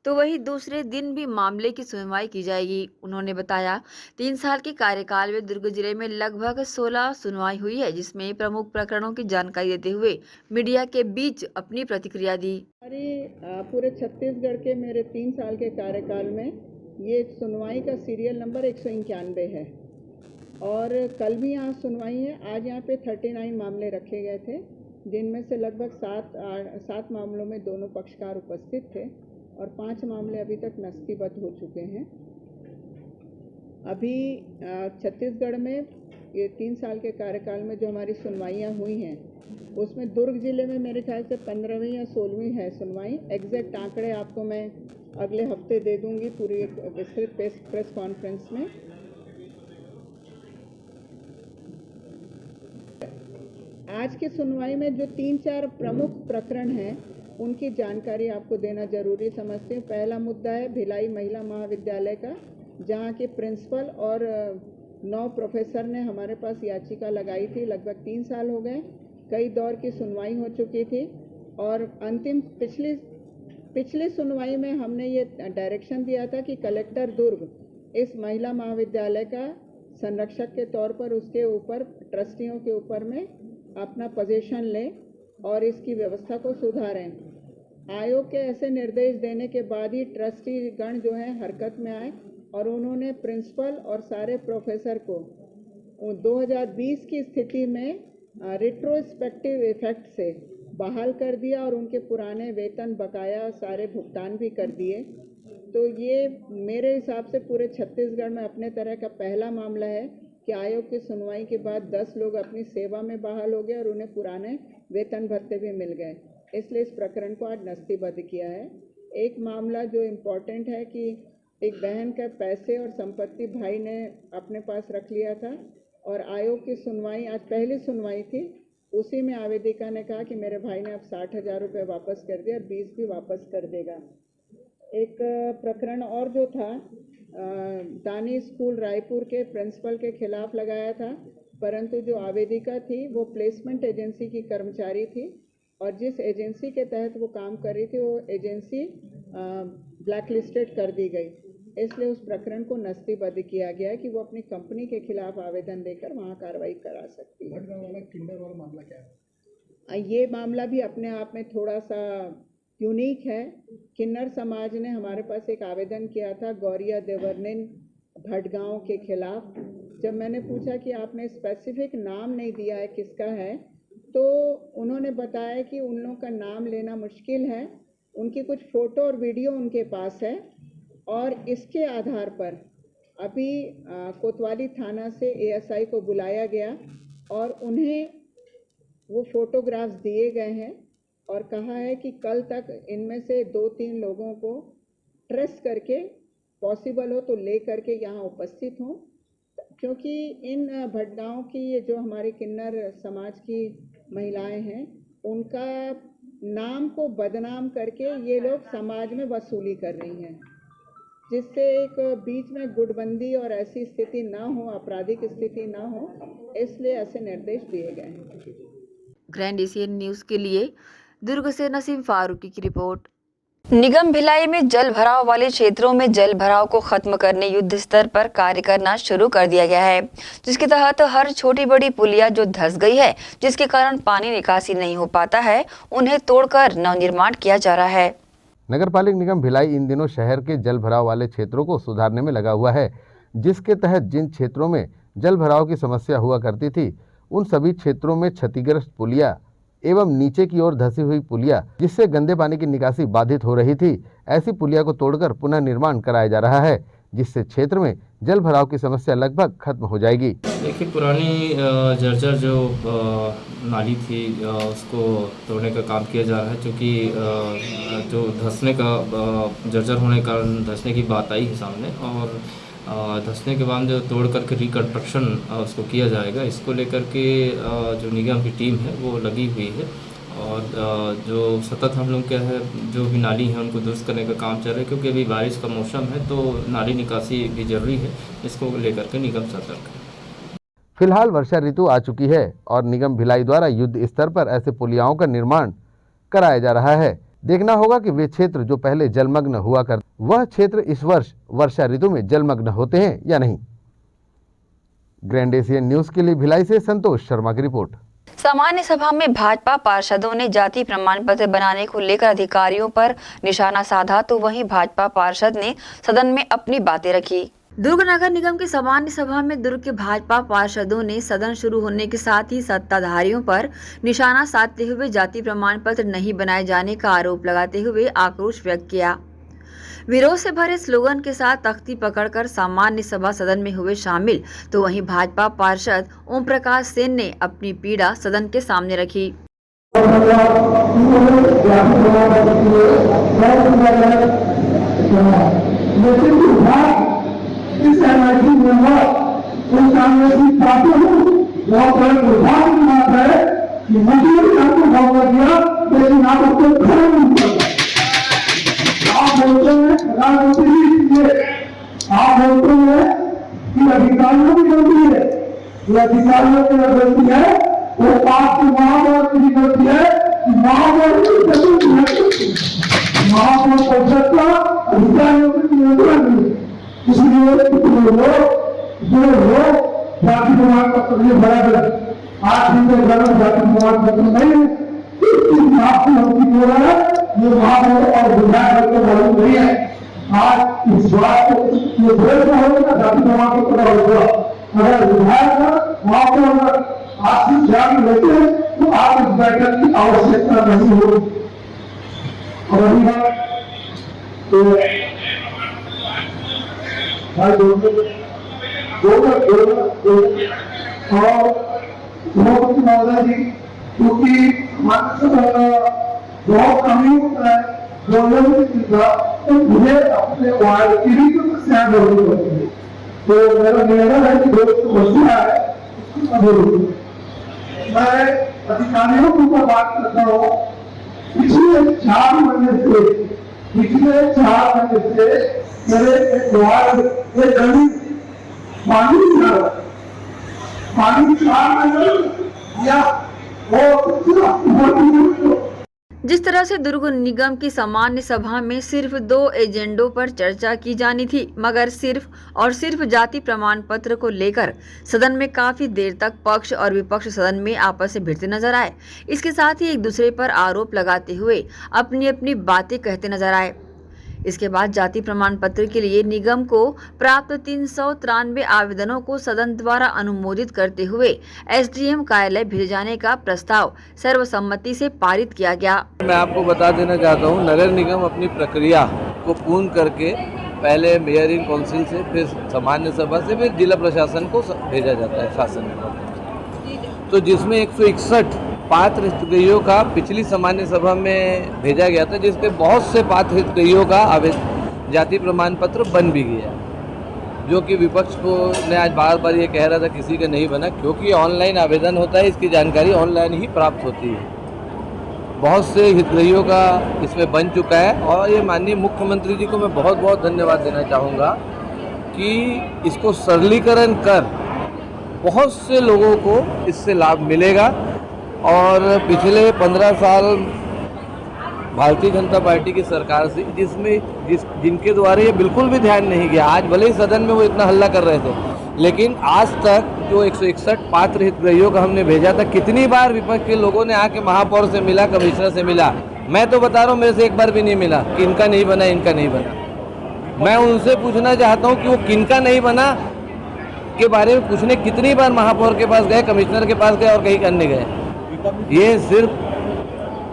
तो वही दूसरे दिन भी मामले की सुनवाई की जाएगी। उन्होंने बताया 3 साल के कार्यकाल में दुर्ग जिले में लगभग 16 सुनवाई हुई है, जिसमें प्रमुख प्रकरणों की जानकारी देते हुए मीडिया के बीच अपनी प्रतिक्रिया दी। पूरे छत्तीसगढ़ के मेरे 3 साल के कार्यकाल में ये सुनवाई का सीरियल नंबर 191 है और कल भी यहाँ सुनवाई है। आज यहाँ पे 39 मामले रखे गए थे, जिनमें से लगभग 7 मामलों में दोनों पक्षकार उपस्थित थे और 5 मामले अभी तक नस्तीबद्ध हो चुके हैं। अभी छत्तीसगढ़ में ये 3 साल के कार्यकाल में जो हमारी सुनवाइयाँ हुई हैं, उसमें दुर्ग जिले में मेरे ख्याल से 15वीं या 16वीं है सुनवाई। एग्जैक्ट आंकड़े आपको मैं अगले हफ्ते दे दूंगी पूरी एक विस्तृत प्रेस कॉन्फ्रेंस में। आज की सुनवाई में जो 3-4 प्रमुख प्रकरण हैं, उनकी जानकारी आपको देना जरूरी समझती हूँ। पहला मुद्दा है भिलाई महिला महाविद्यालय का, जहाँ के प्रिंसिपल और 9 प्रोफेसर ने हमारे पास याचिका लगाई थी। लगभग 3 साल हो गए, कई दौर की सुनवाई हो चुकी थी और अंतिम पिछली सुनवाई में हमने ये डायरेक्शन दिया था कि कलेक्टर दुर्ग इस महिला महाविद्यालय का संरक्षक के तौर पर उसके ऊपर ट्रस्टियों के ऊपर में अपना पोजीशन लें और इसकी व्यवस्था को सुधारें। आयोग के ऐसे निर्देश देने के बाद ही ट्रस्टी गण जो है हरकत में आए और उन्होंने प्रिंसिपल और सारे प्रोफेसर को 2020 की स्थिति में रिट्रोस्पेक्टिव इफेक्ट से बहाल कर दिया और उनके पुराने वेतन बकाया सारे भुगतान भी कर दिए। तो ये मेरे हिसाब से पूरे छत्तीसगढ़ में अपने तरह का पहला मामला है कि आयोग की सुनवाई के बाद 10 लोग अपनी सेवा में बहाल हो गए और उन्हें पुराने वेतन भत्ते भी मिल गए। इसलिए इस प्रकरण को आज नस्तीबद्ध किया है। एक मामला जो इम्पोर्टेंट है कि एक बहन का पैसे और संपत्ति भाई ने अपने पास रख लिया था और आयोग की सुनवाई, आज पहली सुनवाई थी, उसी में आवेदिका ने कहा कि मेरे भाई ने अब 60,000 रुपये वापस कर दिया, 20 भी वापस कर देगा। एक प्रकरण और जो था दानी स्कूल रायपुर के प्रिंसिपल के खिलाफ लगाया था, परंतु जो आवेदिका थी वो प्लेसमेंट एजेंसी की कर्मचारी थी और जिस एजेंसी के तहत वो काम कर रही थी वो एजेंसी ब्लैक लिस्टेड कर दी गई। इसलिए उस प्रकरण को नस्तीबद्ध किया गया है कि वो अपनी कंपनी के खिलाफ आवेदन देकर वहाँ कार्रवाई करा सकती है। किंडर वाला मामला क्या है? ये मामला भी अपने आप में थोड़ा सा यूनिक है। किन्नर समाज ने हमारे पास एक आवेदन किया था गौरिया देवर्निन भटगांव के खिलाफ। जब मैंने पूछा कि आपने स्पेसिफिक नाम नहीं दिया है किसका है, तो उन्होंने बताया कि उन लोगों का नाम लेना मुश्किल है, उनकी कुछ फ़ोटो और वीडियो उनके पास है और इसके आधार पर अभी कोतवाली थाना से एएसआई को बुलाया गया और उन्हें वो फ़ोटोग्राफ्स दिए गए हैं और कहा है कि कल तक इनमें से 2-3 लोगों को ट्रेस करके पॉसिबल हो तो ले करके यहाँ उपस्थित हों, क्योंकि इन भटगांव की ये जो हमारे किन्नर समाज की महिलाएं हैं उनका नाम को बदनाम करके ये लोग समाज में वसूली कर रही हैं, जिससे एक बीच में गुटबंदी और ऐसी स्थिति ना हो, आपराधिक स्थिति ना हो, इसलिए ऐसे निर्देश दिए गए हैं। ग्रैंड एशियन न्यूज़ के लिए दुर्ग से नसीम फारूकी की रिपोर्ट। निगम भिलाई में जल भराव वाले क्षेत्रों में जल भराव को खत्म करने युद्ध स्तर पर कार्य करना शुरू कर दिया गया है, जिसके तहत हर छोटी बड़ी पुलिया जो धंस गई है, जिसके कारण पानी निकासी नहीं हो पाता है, उन्हें तोड़कर नवनिर्माण किया जा रहा है। नगरपालिक निगम भिलाई इन दिनों शहर के जल भराव वाले क्षेत्रों को सुधारने में लगा हुआ है, जिसके तहत जिन क्षेत्रों में जल भराव की समस्या हुआ करती थी उन सभी क्षेत्रों में क्षतिग्रस्त पुलिया एवं नीचे की ओर धसी हुई पुलिया, जिससे गंदे पानी की निकासी बाधित हो रही थी, ऐसी पुलिया को तोड़कर पुनः निर्माण कराया जा रहा है, जिससे क्षेत्र में जल भराव की समस्या लगभग खत्म हो जाएगी। देखिए, पुरानी जर्जर जो नाली थी उसको तोड़ने का काम किया जा रहा है, क्योंकि जो धंसने का जर्जर होने के कारण धंसने की बात आई है सामने, और धंसने के बाद जो तोड़ करके रिकन्स्ट्रक्शन उसको किया जाएगा। इसको लेकर के जो निगम की टीम है वो लगी हुई है, और जो सतत हम लोग क्या है जो भी नाली है उनको दुरुस्त करने का काम चल रहा है, क्योंकि अभी बारिश का मौसम है तो नाली निकासी भी जरूरी है, इसको लेकर के निगम सतर्क है। फिलहाल वर्षा ऋतु आ चुकी है और निगम भिलाई द्वारा युद्ध स्तर पर ऐसे पुलियाओं का निर्माण कराया जा रहा है। देखना होगा कि वे क्षेत्र जो पहले जलमग्न हुआ कर वह क्षेत्र इस वर्ष वर्षा ऋतु में जलमग्न होते हैं या नहीं। ग्रैंड एशियन न्यूज़ के लिए भिलाई से संतोष शर्मा की रिपोर्ट। सामान्य सभा में भाजपा पार्षदों ने जाति प्रमाण पत्र बनाने को लेकर अधिकारियों पर निशाना साधा, तो वहीं भाजपा पार्षद ने सदन में अपनी बातें रखी। दुर्ग नगर निगम की सामान्य सभा में दुर्ग के भाजपा पार्षदों ने सदन शुरू होने के साथ ही सत्ताधारियों पर निशाना साधते हुए जाति प्रमाण पत्र नहीं बनाए जाने का आरोप लगाते हुए आक्रोश व्यक्त किया। विरोध से भरे स्लोगन के साथ तख्ती पकड़कर सामान्य सभा सदन में हुए शामिल, तो वहीं भाजपा पार्षद ओम प्रकाश सेन ने अपनी पीड़ा सदन के सामने रखी। इस एनआईटी मेंबर उस कांग्रेसी पार्टी बहुत बड़े दुर्भाग्य की बात है कि मजदूर आपको भाव दिया, लेकिन आप उसको घर नहीं करते। आप बोलते हैं प्रधानमंत्री, आप बोलते हैं कि अधिकारियों की गलती है, ये अधिकारियों की गलती है, वो आपके महापौर की गलती है कि महापौर की गलती है, महापौर परिषद का अधिकारियों की नियंत्रण नहीं है। इसलिए जो लोग जाति प्रमाण पत्र नहीं बराबर आज जिनके घर में जाति प्रमाण पत्र नहीं हो रहा है, ये महापौर और विधायक को मालूम नहीं है। आज इस बात को ये प्रश्न होगा जाति प्रमाण पत्र होगा, अगर विधायक महापौर आपसी ध्यान लेते हैं तो आप इस बैठक की आवश्यकता नहीं होगी। और अभी बात और बहुत मौला जी, क्योंकि बहुत कमी होता है दोनों की तो मुझे अपने वार्ड की भी समस्या जरूरी होती है, तो मेरा निवेदन है कि जो समस्या है मैं अधिकारियों के ऊपर बात करता हूँ। पिछले 4 महीने से मेरे एक वार्ड एक गली पानी या वो जिस तरह से दुर्ग निगम की सामान्य सभा में सिर्फ 2 एजेंडों पर चर्चा की जानी थी, मगर सिर्फ जाति प्रमाण पत्र को लेकर सदन में काफी देर तक पक्ष और विपक्ष सदन में आपस में भिड़ते नजर आए। इसके साथ ही एक दूसरे पर आरोप लगाते हुए अपनी अपनी बातें कहते नजर आए। इसके बाद जाति प्रमाण पत्र के लिए निगम को प्राप्त 393 आवेदनों को सदन द्वारा अनुमोदित करते हुए एसडीएम कार्यालय भेजे जाने का प्रस्ताव सर्वसम्मति से पारित किया गया। मैं आपको बता देना चाहता हूँ, नगर निगम अपनी प्रक्रिया को पूर्ण करके पहले मेयर इन काउंसिल से, फिर सामान्य सभा से, फिर जिला प्रशासन को भेजा जाता है शासन में। तो जिसमें 161 पात्र हितग्राहियों का पिछली सामान्य सभा में भेजा गया था, जिसके बहुत से पात्र हितग्राहियों का जाति प्रमाण पत्र बन भी गया, जो कि विपक्ष को ने आज बार बार ये कह रहा था किसी का नहीं बना, क्योंकि ऑनलाइन आवेदन होता है, इसकी जानकारी ऑनलाइन ही प्राप्त होती है। बहुत से हितग्राहियों का इसमें बन चुका है और ये माननीय मुख्यमंत्री जी को मैं बहुत बहुत धन्यवाद देना चाहूँगा कि इसको सरलीकरण कर बहुत से लोगों को इससे लाभ मिलेगा। और पिछले 15 साल भारतीय जनता पार्टी की सरकार से जिनके द्वारा ये बिल्कुल भी ध्यान नहीं गया, आज भले ही सदन में वो इतना हल्ला कर रहे थे, लेकिन आज तक जो 161 पात्र हितग्राहियों का हमने भेजा था, कितनी बार विपक्ष के लोगों ने आके महापौर से मिला, कमिश्नर से मिला, मैं तो बता रहा हूँ मेरे से एक बार भी नहीं मिला कि इनका नहीं बना, इनका नहीं बना। मैं उनसे पूछना चाहता हूँ कि वो किनका नहीं बना के बारे में पूछने कितनी बार महापौर के पास गए, कमिश्नर के पास गए और कहीं करने गए। ये सिर्फ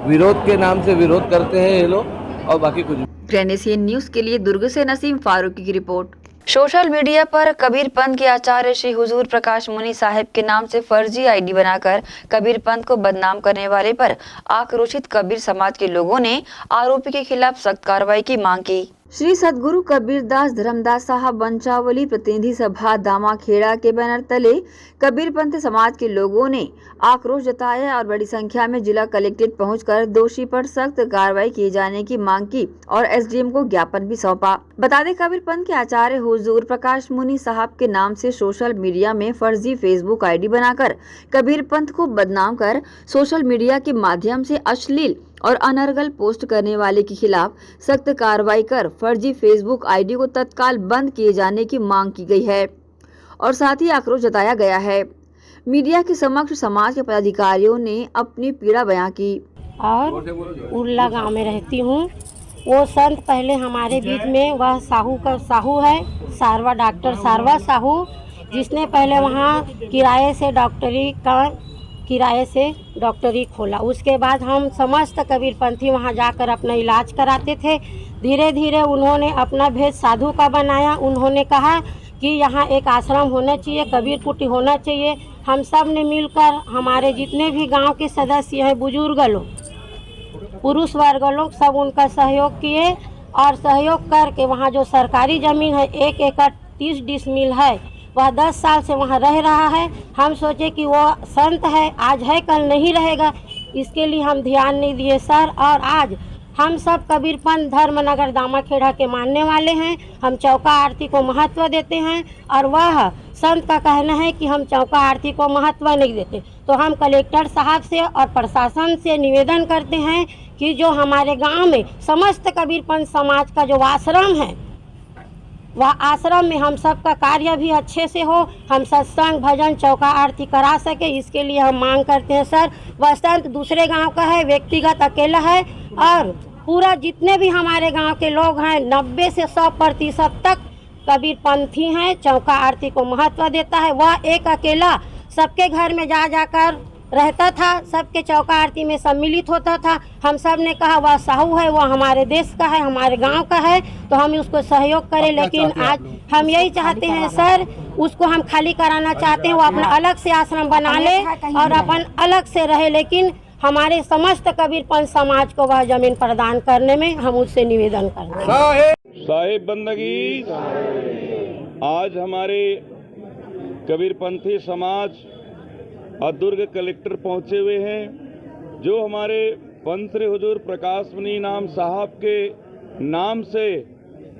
विरोध के नाम से विरोध करते हैं ये लोग और बाकी कुछ। ग्रेनेसियन न्यूज के लिए दुर्ग से नसीम फारूकी की रिपोर्ट। सोशल मीडिया पर कबीर पंथ के आचार्य श्री हुजूर प्रकाश मुनि साहिब के नाम से फर्जी आईडी बनाकर कबीर पंथ को बदनाम करने वाले पर आक्रोशित कबीर समाज के लोगों ने आरोपी के खिलाफ सख्त कार्रवाई की मांग की। श्री सदगुरु कबीरदास धर्मदास साहब बंचावली प्रतिनिधि सभा दामाखेड़ा के बैनर तले कबीर पंथ समाज के लोगों ने आक्रोश जताया और बड़ी संख्या में जिला कलेक्ट्रेट पहुंचकर दोषी पर सख्त कार्रवाई किए जाने की मांग की और एसडीएम को ज्ञापन भी सौंपा। बता दें, कबीर पंथ के आचार्य हुजूर प्रकाश मुनि साहब के नाम से सोशल मीडिया में फर्जी फेसबुक आईडी बनाकर कबीर पंथ को बदनाम कर सोशल मीडिया के माध्यम से अश्लील और अनर्गल पोस्ट करने वाले के खिलाफ सख्त कार्रवाई कर फर्जी फेसबुक आईडी को तत्काल बंद किए जाने की मांग की गई है और साथ ही आक्रोश जताया गया है। मीडिया के समक्ष समाज के पदाधिकारियों ने अपनी पीड़ा बयां की। और उर्ला गांव में रहती हूँ। वो संत पहले हमारे बीच में, वह साहू का साहू है, सारवा डॉक्टर सारवा साहू, जिसने पहले वहाँ किराए से डॉक्टरी खोला। उसके बाद हम समस्त कबीरपंथी वहाँ जाकर अपना इलाज कराते थे। धीरे धीरे उन्होंने अपना भेद साधु का बनाया। उन्होंने कहा कि यहाँ एक आश्रम होना चाहिए, कबीर कुटी होना चाहिए। हम सब ने मिलकर, हमारे जितने भी गांव के सदस्य हैं, बुजुर्ग लोग, पुरुष वर्ग लोग, सब उनका सहयोग किए और सहयोग करके वहाँ जो सरकारी ज़मीन है 1 एकड़ 30 डिसमिल है, वह 10 साल से वहाँ रह रहा है। हम सोचे कि वो संत है, आज है कल नहीं रहेगा, इसके लिए हम ध्यान नहीं दिए सर। और आज हम सब कबीरपंथ धर्मनगर दामाखेड़ा के मानने वाले हैं। हम चौका आरती को महत्व देते हैं और वह संत का कहना है कि हम चौका आरती को महत्व नहीं देते। तो हम कलेक्टर साहब से और प्रशासन से निवेदन करते हैं कि जो हमारे गांव में समस्त कबीरपंथ समाज का जो आश्रम है, वह आश्रम में हम सब का कार्य भी अच्छे से हो, हम सत्संग भजन चौका आरती करा सके, इसके लिए हम मांग करते हैं सर। वह संत दूसरे गांव का है, व्यक्तिगत अकेला है और पूरा जितने भी हमारे गांव के लोग हैं 90 से 100% तक कबीरपंथी हैं, चौका आरती को महत्व देता है। वह एक अकेला सबके घर में जा जाकर रहता था, सबके चौका आरती में सम्मिलित होता था। हम सब ने कहा वह साहू है, वह हमारे देश का है, हमारे गांव का है, तो हम उसको सहयोग करें। लेकिन आज हम यही चाहते हैं सर, उसको हम खाली कराना चाहते हैं। वो अपना अलग से आश्रम बना ले और अपन अलग से रहे, लेकिन हमारे समस्त कबीरपंथ समाज को वह जमीन प्रदान करने में हम उससे निवेदन करते हैं। साहिब बंदगी, आज हमारे कबीरपंथी समाज और दुर्ग कलेक्टर पहुंचे हुए हैं। जो हमारे पंथ श्री हुजूर प्रकाश मुनि नाम साहब के नाम से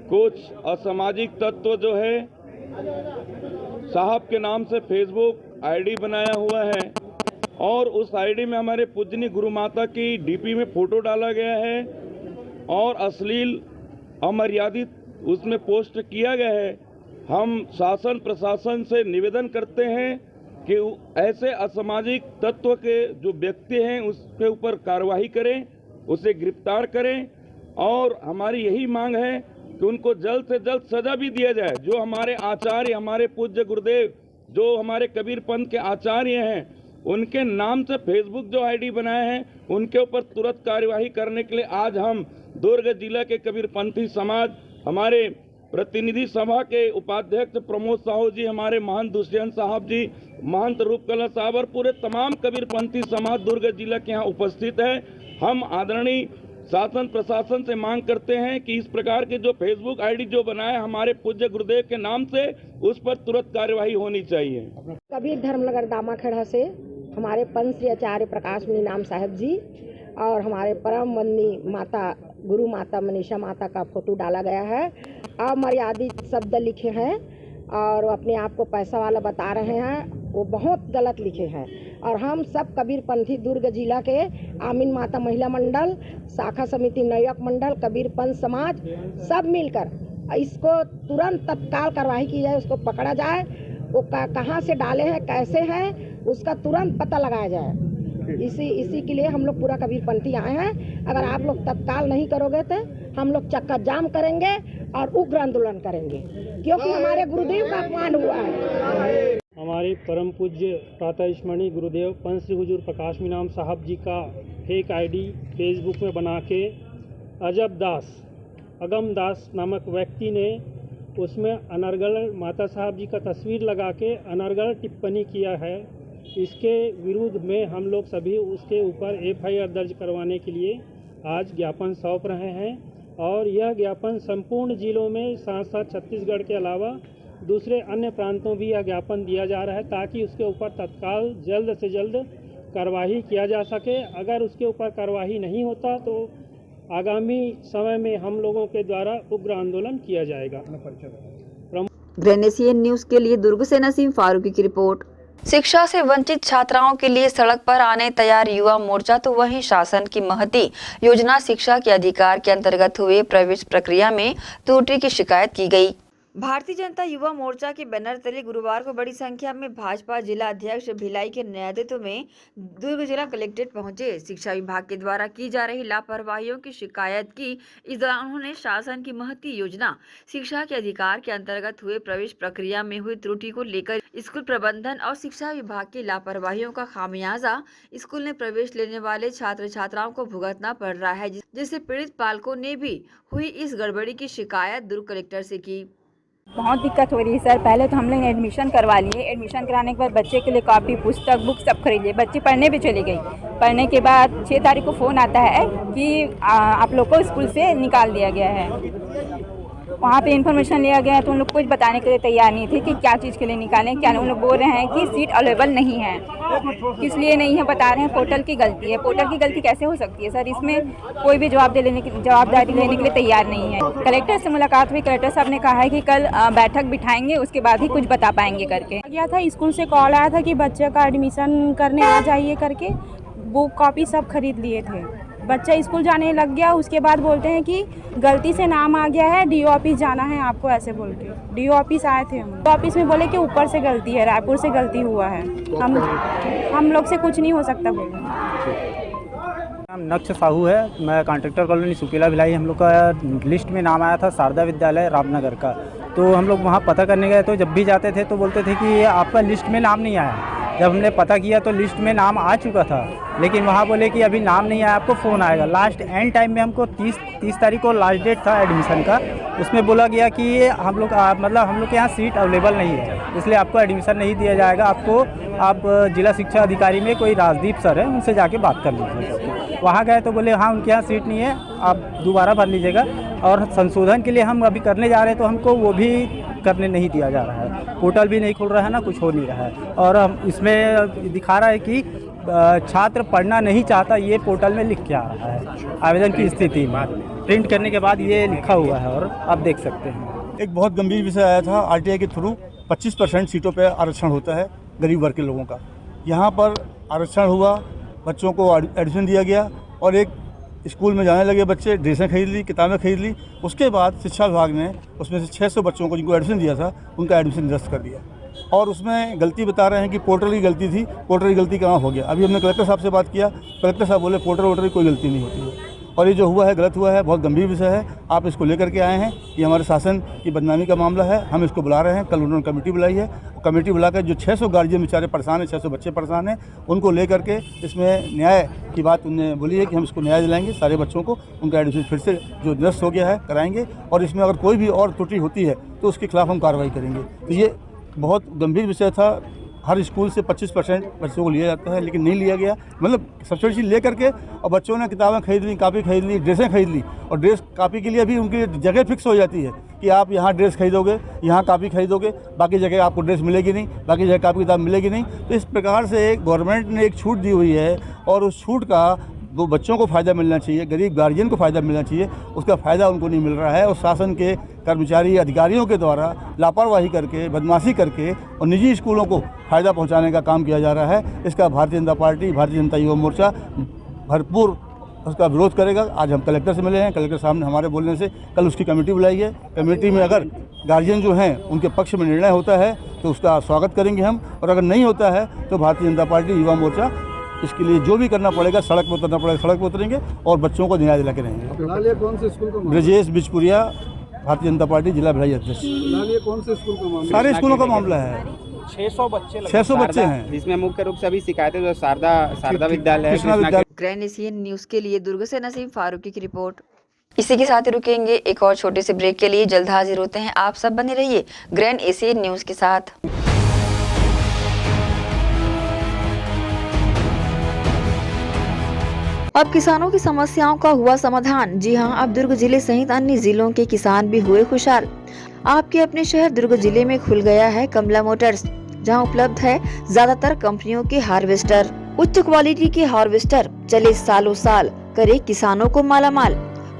कुछ असामाजिक तत्व जो है साहब के नाम से फेसबुक आईडी बनाया हुआ है, और उस आईडी में हमारे पूजनी गुरु माता की डीपी में फोटो डाला गया है और अश्लील अमर्यादित उसमें पोस्ट किया गया है। हम शासन प्रशासन से निवेदन करते हैं कि ऐसे असामाजिक तत्व के जो व्यक्ति हैं उसके ऊपर कार्रवाई करें, उसे गिरफ्तार करें और हमारी यही मांग है कि उनको जल्द से जल्द सजा भी दिया जाए। जो हमारे आचार्य, हमारे पूज्य गुरुदेव, जो हमारे कबीर पंथ के आचार्य हैं, उनके नाम से फेसबुक जो आईडी बनाए हैं उनके ऊपर तुरंत कार्यवाही करने के लिए आज हम दुर्ग जिला के कबीरपंथी समाज, हमारे प्रतिनिधि सभा के उपाध्यक्ष प्रमोद साहू जी, हमारे महंत दुष्यंत साहब जी, महंत रूपकला साहब और पूरे तमाम कबीरपंथी समाज दुर्ग जिला के यहाँ उपस्थित है। हम आदरणीय शासन प्रशासन से मांग करते हैं कि इस प्रकार के जो फेसबुक आईडी जो बनाए हमारे पूज्य गुरुदेव के नाम से, उस पर तुरंत कार्यवाही होनी चाहिए। कबीर धर्मनगर दामाखेड़ा से हमारे पंच श्री आचार्य प्रकाश मुनि नाम साहब जी और हमारे परम वंदनीय माता गुरु माता मनीषा माता का फोटो डाला गया है। अमर्यादित शब्द लिखे हैं और अपने आप को पैसा वाला बता रहे हैं, वो बहुत गलत लिखे हैं। और हम सब कबीरपंथी दुर्ग जिला के आमीन माता महिला मंडल, शाखा समिति नवयुवक मंडल, कबीर पंथ समाज सब मिलकर इसको तुरंत तत्काल कार्रवाई की जाए, उसको पकड़ा जाए, वो कहाँ से डाले हैं, कैसे हैं, उसका तुरंत पता लगाया जाए। इसी के लिए हम लोग पूरा कबीरपंथी आए हैं। अगर आप लोग तत्काल नहीं करोगे तो हम लोग चक्का जाम करेंगे और उग्र आंदोलन करेंगे, क्योंकि हमारे गुरुदेव का अपमान हुआ है। हमारे परम पूज्य प्रातः स्मरणीय गुरुदेव पंच श्री हुजूर प्रकाश मीनाम साहब जी का फेक आईडी फेसबुक में बना के अगम दास नामक व्यक्ति ने उसमें अनर्गल माता साहब जी का तस्वीर लगा के अनर्गल टिप्पणी किया है। इसके विरुद्ध में हम लोग सभी उसके ऊपर एफआईआर दर्ज करवाने के लिए आज ज्ञापन सौंप रहे हैं और यह ज्ञापन संपूर्ण जिलों में साथ साथ छत्तीसगढ़ के अलावा दूसरे अन्य प्रांतों भी यह ज्ञापन दिया जा रहा है ताकि उसके ऊपर तत्काल जल्द से जल्द कार्रवाई किया जा सके। अगर उसके ऊपर कार्रवाई नहीं होता तो आगामी समय में हम लोगों के द्वारा उग्र आंदोलन किया जाएगा। ग्रेनेसियन न्यूज़ के लिए दुर्ग से नसीम फारूकी की रिपोर्ट। शिक्षा से वंचित छात्राओं के लिए सड़क पर आने तैयार युवा मोर्चा तो वहीं शासन की महती योजना शिक्षा के अधिकार के अंतर्गत हुए प्रवेश प्रक्रिया में त्रुटि की शिकायत की गई। भारतीय जनता युवा मोर्चा के बैनर तले गुरुवार को बड़ी संख्या में भाजपा जिला अध्यक्ष भिलाई के नेतृत्व में दुर्ग जिला कलेक्ट्रेट पहुंचे। शिक्षा विभाग के द्वारा की जा रही लापरवाहियों की शिकायत की। इस दौरान उन्होंने शासन की महती योजना शिक्षा के अधिकार के अंतर्गत हुए प्रवेश प्रक्रिया में हुई त्रुटि को लेकर स्कूल प्रबंधन और शिक्षा विभाग की लापरवाहियों का खामियाजा स्कूल में प्रवेश लेने वाले छात्र छात्राओं को भुगतना पड़ रहा है, जिससे पीड़ित पालकों ने भी हुई इस गड़बड़ी की शिकायत दुर्ग कलेक्टर से की। बहुत दिक्कत हो रही है सर। पहले तो हम लोग एडमिशन करवा लिए, एडमिशन कराने के बाद बच्चे के लिए कॉपी पुस्तक बुक सब खरीद लिए, बच्ची पढ़ने भी चली गई। पढ़ने के बाद 6 तारीख को फ़ोन आता है कि आप लोग को स्कूल से निकाल दिया गया है। वहाँ पे इन्फॉर्मेशन लिया गया तो उन लोग कुछ बताने के लिए तैयार नहीं थे कि क्या चीज़ के लिए निकालें, क्या नहीं। उन लोग बोल रहे हैं कि सीट अवेलेबल नहीं है, किस लिए नहीं है बता रहे हैं पोर्टल की गलती है। पोर्टल की गलती कैसे हो सकती है सर? इसमें कोई भी जवाबदारी लेने के लिए तैयार नहीं है। कलेक्टर से मुलाकात हुई, कलेक्टर साहब ने कहा है कि कल बैठक बिठाएंगे, उसके बाद ही कुछ बता पाएंगे करके। गया था स्कूल से कॉल आया था कि बच्चे का एडमिशन करने आ जाइए करके, बुक कॉपी सब खरीद लिए थे। बच्चा स्कूल जाने लग गया, उसके बाद बोलते हैं कि गलती से नाम आ गया है, डीओ ऑफिस जाना है आपको, ऐसे बोल के डीओ ऑफिस आए थे। हम ऑफिस में बोले कि ऊपर से गलती है, रायपुर से गलती हुआ है, हम लोग से कुछ नहीं हो सकता बोले। नाम नक्श साहू है, मैं कॉन्ट्रेक्टर कॉलोनी सुकीला भिलाई। हम लोग का लिस्ट में नाम आया था शारदा विद्यालय रामनगर का, तो हम लोग वहाँ पता करने गए तो जब भी जाते थे तो बोलते थे कि आपका लिस्ट में नाम नहीं आया। जब हमने पता किया तो लिस्ट में नाम आ चुका था, लेकिन वहाँ बोले कि अभी नाम नहीं आया, आपको फ़ोन आएगा। लास्ट एंड टाइम में हमको 30 तारीख को लास्ट डेट था एडमिशन का, उसमें बोला गया कि हम लोग के यहाँ सीट अवेलेबल नहीं है, इसलिए आपको एडमिशन नहीं दिया जाएगा। आप जिला शिक्षा अधिकारी में कोई राजदीप सर है, उनसे जाके बात कर लीजिए। वहाँ गए तो बोले हाँ उनके यहाँ सीट नहीं है, आप दोबारा भर लीजिएगा। और संशोधन के लिए हम अभी करने जा रहे हैं तो हमको वो भी करने नहीं दिया जा रहा है, पोर्टल भी नहीं खुल रहा है ना, कुछ हो नहीं रहा है। और हम इसमें दिखा रहा है कि छात्र पढ़ना नहीं चाहता, ये पोर्टल में लिख के आ रहा है आवेदन की स्थिति में। प्रिंट करने के बाद ये लिखा हुआ है और आप देख सकते हैं। एक बहुत गंभीर विषय आया था, आरटीआई के थ्रू 25% सीटों पर आरक्षण होता है गरीब वर्ग के लोगों का। यहाँ पर आरक्षण हुआ, बच्चों को एडमिशन दिया गया और एक स्कूल में जाने लगे बच्चे, ड्रेसें खरीद ली, किताबें खरीद ली। उसके बाद शिक्षा विभाग ने उसमें से 600 बच्चों को जिनको एडमिशन दिया था उनका एडमिशन निरस्त कर दिया और उसमें गलती बता रहे हैं कि पोर्टल की गलती थी। पोर्टल की गलती कहाँ हो गया? अभी हमने कलेक्टर साहब से बात किया, कलेक्टर साहब बोले पोर्टल वोटर की कोई गलती नहीं होती है और ये जो हुआ है गलत हुआ है, बहुत गंभीर विषय है। आप इसको लेकर के आए हैं, ये हमारे शासन की बदनामी का मामला है, हम इसको बुला रहे हैं। कल उन्होंने कमेटी बुलाई है, कमेटी बुलाकर जो 600 गार्जियन बेचारे परेशान हैं, 600 बच्चे परेशान हैं, उनको लेकर के इसमें न्याय की बात उन्होंने बोली है कि हम इसको न्याय दिलाएंगे सारे बच्चों को, उनका एडमिशन फिर से जो निरस्त हो गया है कराएंगे और इसमें अगर कोई भी और त्रुटि होती है तो उसके खिलाफ हम कार्रवाई करेंगे। तो ये बहुत गंभीर विषय था। हर स्कूल से 25% बच्चों को लिया जाता है लेकिन नहीं लिया गया, मतलब सब्सिडी ले करके और बच्चों ने किताबें खरीद ली, कापी खरीद ली, ड्रेसें खरीद ली और ड्रेस कापी के लिए भी उनकी जगह फिक्स हो जाती है कि आप यहाँ ड्रेस खरीदोगे, यहाँ कापी खरीदोगे, बाकी जगह आपको ड्रेस मिलेगी नहीं, बाकी जगह कापी किताब मिलेगी नहीं। तो इस प्रकार से गवर्नमेंट ने एक छूट दी हुई है और उस छूट का वो बच्चों को फ़ायदा मिलना चाहिए, गरीब गार्जियन को फ़ायदा मिलना चाहिए, उसका फ़ायदा उनको नहीं मिल रहा है और शासन के कर्मचारी अधिकारियों के द्वारा लापरवाही करके, बदमाशी करके और निजी स्कूलों को फ़ायदा पहुंचाने का काम किया जा रहा है। इसका भारतीय जनता पार्टी, भारतीय जनता युवा मोर्चा भरपूर उसका विरोध करेगा। आज हम कलेक्टर से मिले हैं, कलेक्टर साहब ने हमारे बोलने से कल उसकी कमेटी बुलाई है। कमेटी में अगर गार्जियन जो हैं उनके पक्ष में निर्णय होता है तो उसका स्वागत करेंगे हम, और अगर नहीं होता है तो भारतीय जनता पार्टी युवा मोर्चा इसके लिए जो भी करना पड़ेगा, सड़क पर उतरना पड़ेगा, सड़क पर उतरेंगे और बच्चों को न्याय दिला के रहेंगे। कौन से स्कूल का ब्रजेश बिजपुरिया, भारतीय जनता पार्टी जिला भिलाई अध्यक्ष। कौन से स्कूल का मामला? सारे स्कूलों का मामला है। 600 बच्चे हैं जिसमें मुख्य रूप से अभी शिकायतें जो शारदा विद्यालय है, कृष्णा विद्यालय। ग्रैंड एशियन न्यूज के लिए दुर्ग से नसीम फारूकी की रिपोर्ट। इसी के साथ ही रुकेंगे एक और छोटे से ब्रेक के लिए, जल्द हाजिर होते हैं। आप सब बने रहिए ग्रैंड एशियन न्यूज के साथ। अब किसानों की समस्याओं का हुआ समाधान। जी हां, अब दुर्ग जिले सहित अन्य जिलों के किसान भी हुए खुशहाल। आपके अपने शहर दुर्ग जिले में खुल गया है कमला मोटर्स, जहां उपलब्ध है ज्यादातर कंपनियों के हार्वेस्टर। उच्च क्वालिटी के हार्वेस्टर चले सालों साल, करे किसानों को मालामाल।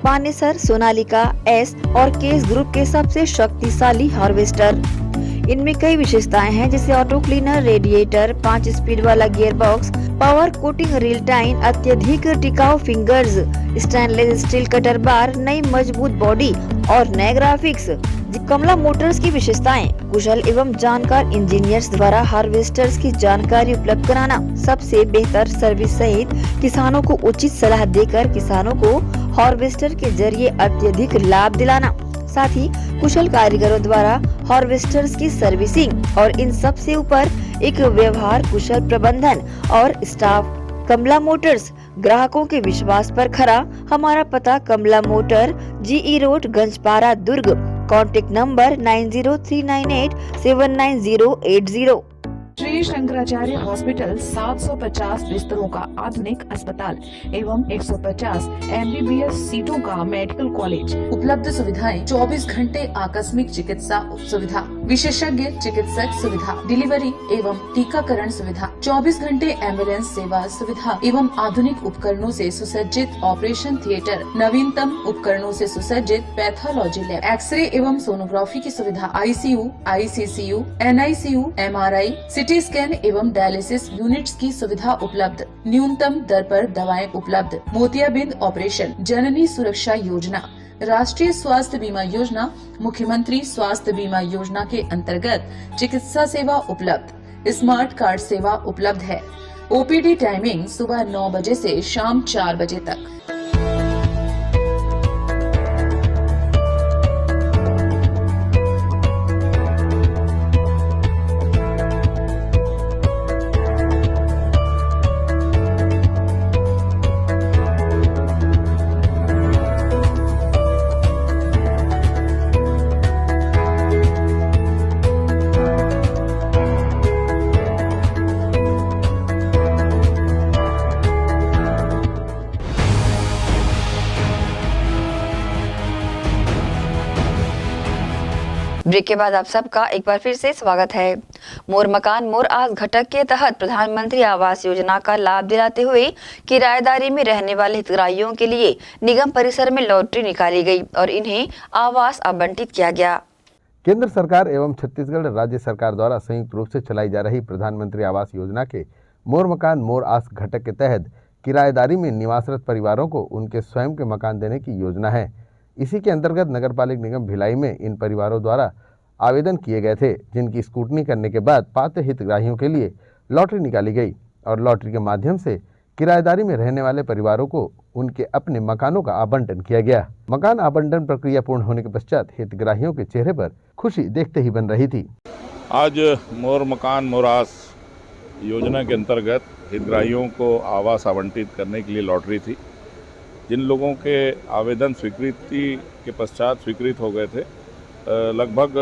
पानेसर, सोनालिका, एस और केस ग्रुप के सबसे शक्तिशाली हार्वेस्टर। इनमें कई विशेषताएं हैं, जैसे ऑटो क्लीनर, रेडिएटर, 5 स्पीड वाला gear box, power coating reel time, अत्यधिक टिकाऊ फिंगर्स, स्टेनलेस स्टील कटर बार, नई मजबूत बॉडी और नए ग्राफिक्स। कमला मोटर्स की विशेषताएं: कुशल एवं जानकार इंजीनियर्स द्वारा हार्वेस्टर्स की जानकारी उपलब्ध कराना, सबसे बेहतर सर्विस सहित किसानों को उचित सलाह देकर किसानों को हार्वेस्टर के जरिए अत्यधिक लाभ दिलाना, साथ ही कुशल कारीगरों द्वारा हार्वेस्टर्स की सर्विसिंग और इन सब से ऊपर एक व्यवहार कुशल प्रबंधन और स्टाफ। कमला मोटर्स, ग्राहकों के विश्वास पर खरा। हमारा पता Kamla motor, GE road, Ganjpara, Durg. Contact number 9039879080। Shri Shankaracharya hospital 750 बिस्तरों का आधुनिक अस्पताल एवं 150 MBBS सीटों का मेडिकल कॉलेज। उपलब्ध सुविधाएं: 24 घंटे आकस्मिक चिकित्सा सुविधा, विशेषज्ञ चिकित्सक सुविधा, डिलीवरी एवं टीकाकरण सुविधा, 24 घंटे एम्बुलेंस सेवा सुविधा एवं आधुनिक उपकरणों से सुसज्जित ऑपरेशन थिएटर, नवीनतम उपकरणों से सुसज्जित पैथोलॉजी लैब, एक्सरे एवं सोनोग्राफी की सुविधा, ICU, ICCU, NICU, MRI, CT scan एवं डायलिसिस यूनिट्स की सुविधा उपलब्ध। न्यूनतम दर पर दवाएं उपलब्ध। मोतियाबिंद ऑपरेशन, जननी सुरक्षा योजना, राष्ट्रीय स्वास्थ्य बीमा योजना, मुख्यमंत्री स्वास्थ्य बीमा योजना के अंतर्गत चिकित्सा सेवा उपलब्ध। स्मार्ट कार्ड सेवा उपलब्ध है। OPD टाइमिंग सुबह 9 बजे से शाम 4 बजे तक। ब्रेक के बाद आप सबका एक बार फिर से स्वागत है। मोर मकान मोर आस घटक के तहत प्रधानमंत्री आवास योजना का लाभ दिलाते हुए किराएदारी में रहने वाले हितग्राहियों के लिए निगम परिसर में लॉटरी निकाली गई और इन्हें आवास आवंटित किया गया। केंद्र सरकार एवं छत्तीसगढ़ राज्य सरकार द्वारा संयुक्त रूप से चलाई जा रही प्रधानमंत्री आवास योजना के मोर मकान मोर आस घटक के तहत किराएदारी में निवासरत परिवारों को उनके स्वयं के मकान देने की योजना है। इसी के अंतर्गत नगरपालिका निगम भिलाई में इन परिवारों द्वारा आवेदन किए गए थे, जिनकी स्क्रूटनी करने के बाद पात्र हितग्राहियों के लिए लॉटरी निकाली गई और लॉटरी के माध्यम से किराएदारी में रहने वाले परिवारों को उनके अपने मकानों का आवंटन किया गया। मकान आवंटन प्रक्रिया पूर्ण होने के पश्चात हितग्राहियों के चेहरे पर खुशी देखते ही बन रही थी। आज मोर मकान मोर आस योजना के अंतर्गत हितग्राहियों को आवास आवंटित करने के लिए लॉटरी थी। जिन लोगों के आवेदन स्वीकृति के पश्चात स्वीकृत हो गए थे, लगभग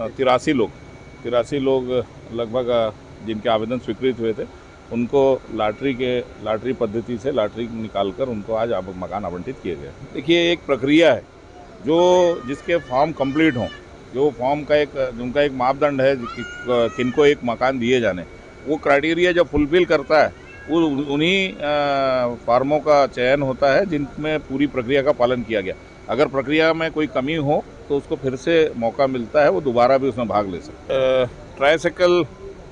83 लोग लगभग जिनके आवेदन स्वीकृत हुए थे, उनको लॉटरी पद्धति से लॉटरी निकालकर उनको आज मकान आवंटित किए गए। देखिए, एक प्रक्रिया है जिसके फॉर्म कंप्लीट हों, जो फॉर्म का उनका एक मापदंड है कि किनको एक मकान दिए जाने, वो क्राइटेरिया जब फुलफिल करता है वो उन्हीं फार्मों का चयन होता है जिनमें पूरी प्रक्रिया का पालन किया गया। अगर प्रक्रिया में कोई कमी हो तो उसको फिर से मौका मिलता है, वो दोबारा भी उसमें भाग ले सकता है। ट्राईसाइकिल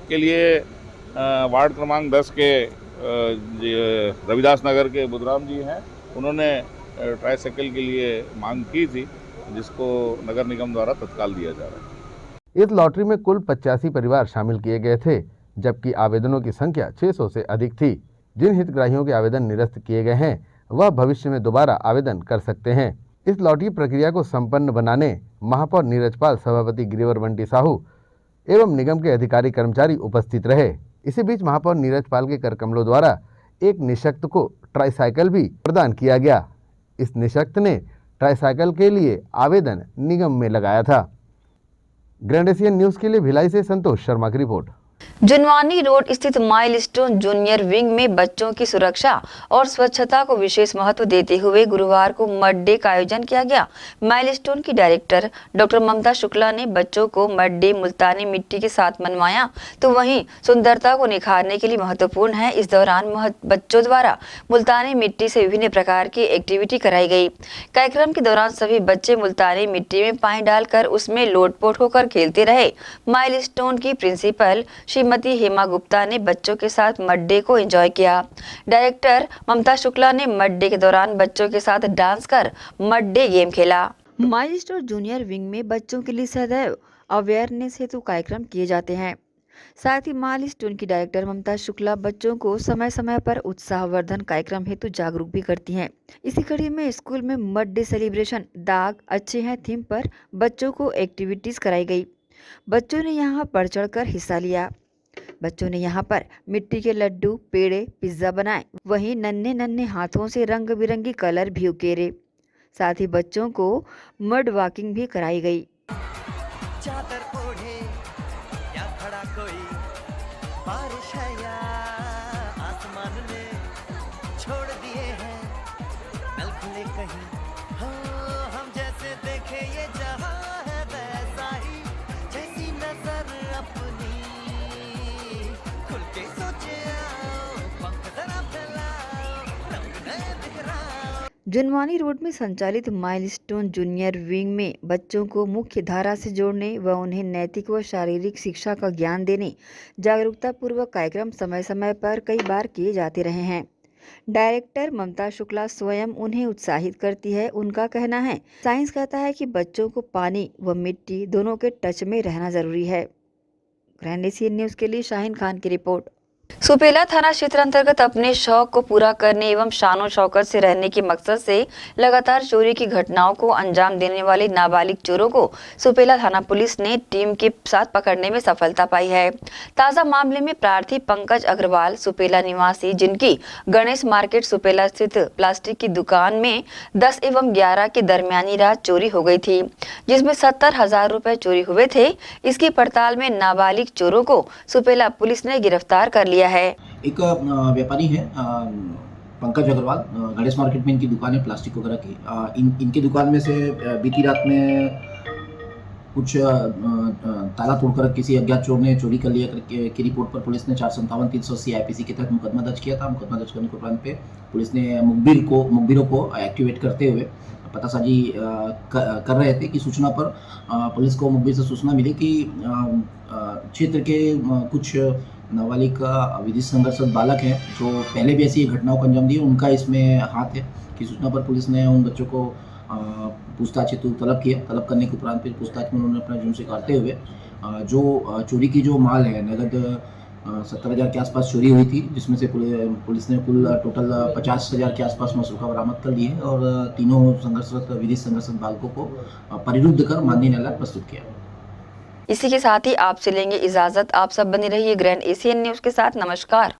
के लिए वार्ड क्रमांक 10 के रविदास नगर के बुधराम जी हैं, उन्होंने ट्राईसाइकिल के लिए मांग की थी, जिसको नगर निगम द्वारा तत्काल दिया जा रहा है। इस लॉटरी में कुल 85 परिवार शामिल किए गए थे, जबकि आवेदनों की संख्या 600 से अधिक थी। जिन हितग्राहियों के आवेदन निरस्त किए गए हैं वह भविष्य में दोबारा आवेदन कर सकते हैं। इस लॉटरी प्रक्रिया को संपन्न बनाने महापौर नीरज पाल, सभापति गिरिवर बंटी साहू एवं निगम के अधिकारी कर्मचारी उपस्थित रहे। इसी बीच महापौर नीरज पाल के करकमलों द्वारा एक निःशक्त को ट्राईसाइकिल भी प्रदान किया गया। इस निःशक्त ने ट्राईसाइकिल के लिए आवेदन निगम में लगाया था। ग्रैंड एशियन न्यूज के लिए भिलाई से संतोष शर्मा की रिपोर्ट। जुनवानी रोड स्थित माइलस्टोन जूनियर विंग में बच्चों की सुरक्षा और स्वच्छता को विशेष महत्व देते हुए गुरुवार को मड डे का आयोजन किया गया। माइलस्टोन की डायरेक्टर डॉक्टर ममता शुक्ला ने बच्चों को मड डे मुल्तानी मिट्टी के साथ मनवाया, तो वहीं सुंदरता को निखारने के लिए महत्वपूर्ण है। इस दौरान बच्चों द्वारा मुल्तानी मिट्टी से विभिन्न प्रकार की एक्टिविटी कराई गई। कार्यक्रम के दौरान सभी बच्चे मुल्तानी मिट्टी में पानी डालकर उसमें लोटपोट होकर खेलते रहे। माइलस्टोन की प्रिंसिपल श्रीमती हेमा गुप्ता ने बच्चों के साथ मड डे को एंजॉय किया। डायरेक्टर ममता शुक्ला ने मड डे के दौरान बच्चों के साथ डांस कर मड डे गेम खेला। माइलस्टोन जूनियर विंग में बच्चों के लिए सदैव अवेयरनेस हेतु कार्यक्रम किए जाते हैं। साथ ही माइलस्टोन की डायरेक्टर ममता शुक्ला बच्चों को समय समय पर उत्साहवर्धन कार्यक्रम हेतु जागरूक भी करती हैं। इसी कड़ी में स्कूल में मड डे सेलिब्रेशन दाग अच्छे हैं थीम पर बच्चों को एक्टिविटीज कराई गई। बच्चों ने यहाँ बढ़ चढ़कर हिस्सा लिया। बच्चों ने यहाँ पर मिट्टी के लड्डू, पेड़े, पिज्जा बनाए। वहीं नन्हे नन्हे हाथों से रंग बिरंगी कलर भी उकेरे। साथ ही बच्चों को मड वॉकिंग भी कराई गई। चादर ओढ़े या खड़ा कोई, बारिश है या आसमान ने छोड़ दिए हैं नल खुले कहीं। हाँ, हम जैसे देखे ये जहां है वैसा ही, जैसी नजर अपनी खुल के सोचे आओ, पंख जरा फैलाओ, रंग नए बिखराओ। जुनवानी रोड में संचालित माइलस्टोन जूनियर विंग में बच्चों को मुख्य धारा से जोड़ने व उन्हें नैतिक व शारीरिक शिक्षा का ज्ञान देने जागरूकता पूर्वक कार्यक्रम समय समय पर कई बार किए जाते रहे हैं। डायरेक्टर ममता शुक्ला स्वयं उन्हें उत्साहित करती है। उनका कहना है, साइंस कहता है कि बच्चों को पानी व मिट्टी दोनों के टच में रहना जरूरी है। ग्रैंड एशियन न्यूज के लिए शाहीन खान की रिपोर्ट। सुपेला थाना क्षेत्र अंतर्गत अपने शौक को पूरा करने एवं शानो शौकत से रहने के मकसद से लगातार चोरी की घटनाओं को अंजाम देने वाले नाबालिग चोरों को सुपेला थाना पुलिस ने टीम के साथ पकड़ने में सफलता पाई है। ताजा मामले में प्रार्थी पंकज अग्रवाल सुपेला निवासी, जिनकी गणेश मार्केट सुपेला स्थित प्लास्टिक की दुकान में 10 एवं 11 की दरमियानी रात चोरी हो गई थी, जिसमें 70,000 रुपए चोरी हुए थे। इसकी पड़ताल में नाबालिग चोरों को सुपेला पुलिस ने गिरफ्तार कर लिया है। एक व्यापारी है पंकज अग्रवाल, गणेश मार्केट में इनकी दुकान है प्लास्टिक वगैरह की। इनकी दुकान में से बीती रात में कुछ ताला तोड़कर किसी अज्ञात चोर ने चोरी कर लिया की रिपोर्ट पर पुलिस ने 457-380 IPC के तहत मुकदमा दर्ज किया था। मुकदमा दर्ज करने के उपरांत पे पुलिस ने मुखबिरों को एक्टिवेट करते हुए पतासाजी कर रहे थे कि सूचना पर पुलिस को मुखबिर से सूचना मिली कि क्षेत्र के कुछ नाबालिग विधिक संघर्षरत बालक हैं जो पहले भी ऐसी घटनाओं को अंजाम दिए, उनका इसमें हाथ है। की सूचना पर पुलिस ने उन बच्चों को पूछताछ हेतु तलब किया। तलब करने के उपरांत फिर पूछताछ में उन्होंने अपना जुर्म स्वीकारते हुए जो चोरी की जो माल है, नगद 70,000 के आसपास चोरी हुई थी, जिसमें से पुलिस ने कुल टोटल 50,000 के आसपास मसरूका बरामद कर लिए और तीनों विधिक संघर्षरत बालकों को परिरुद्ध कर माननीय न्यायालय प्रस्तुत किया। इसी के साथ ही आपसे लेंगे इजाजत। आप सब बने रहिए ग्रैंड एशियन न्यूज के साथ। नमस्कार।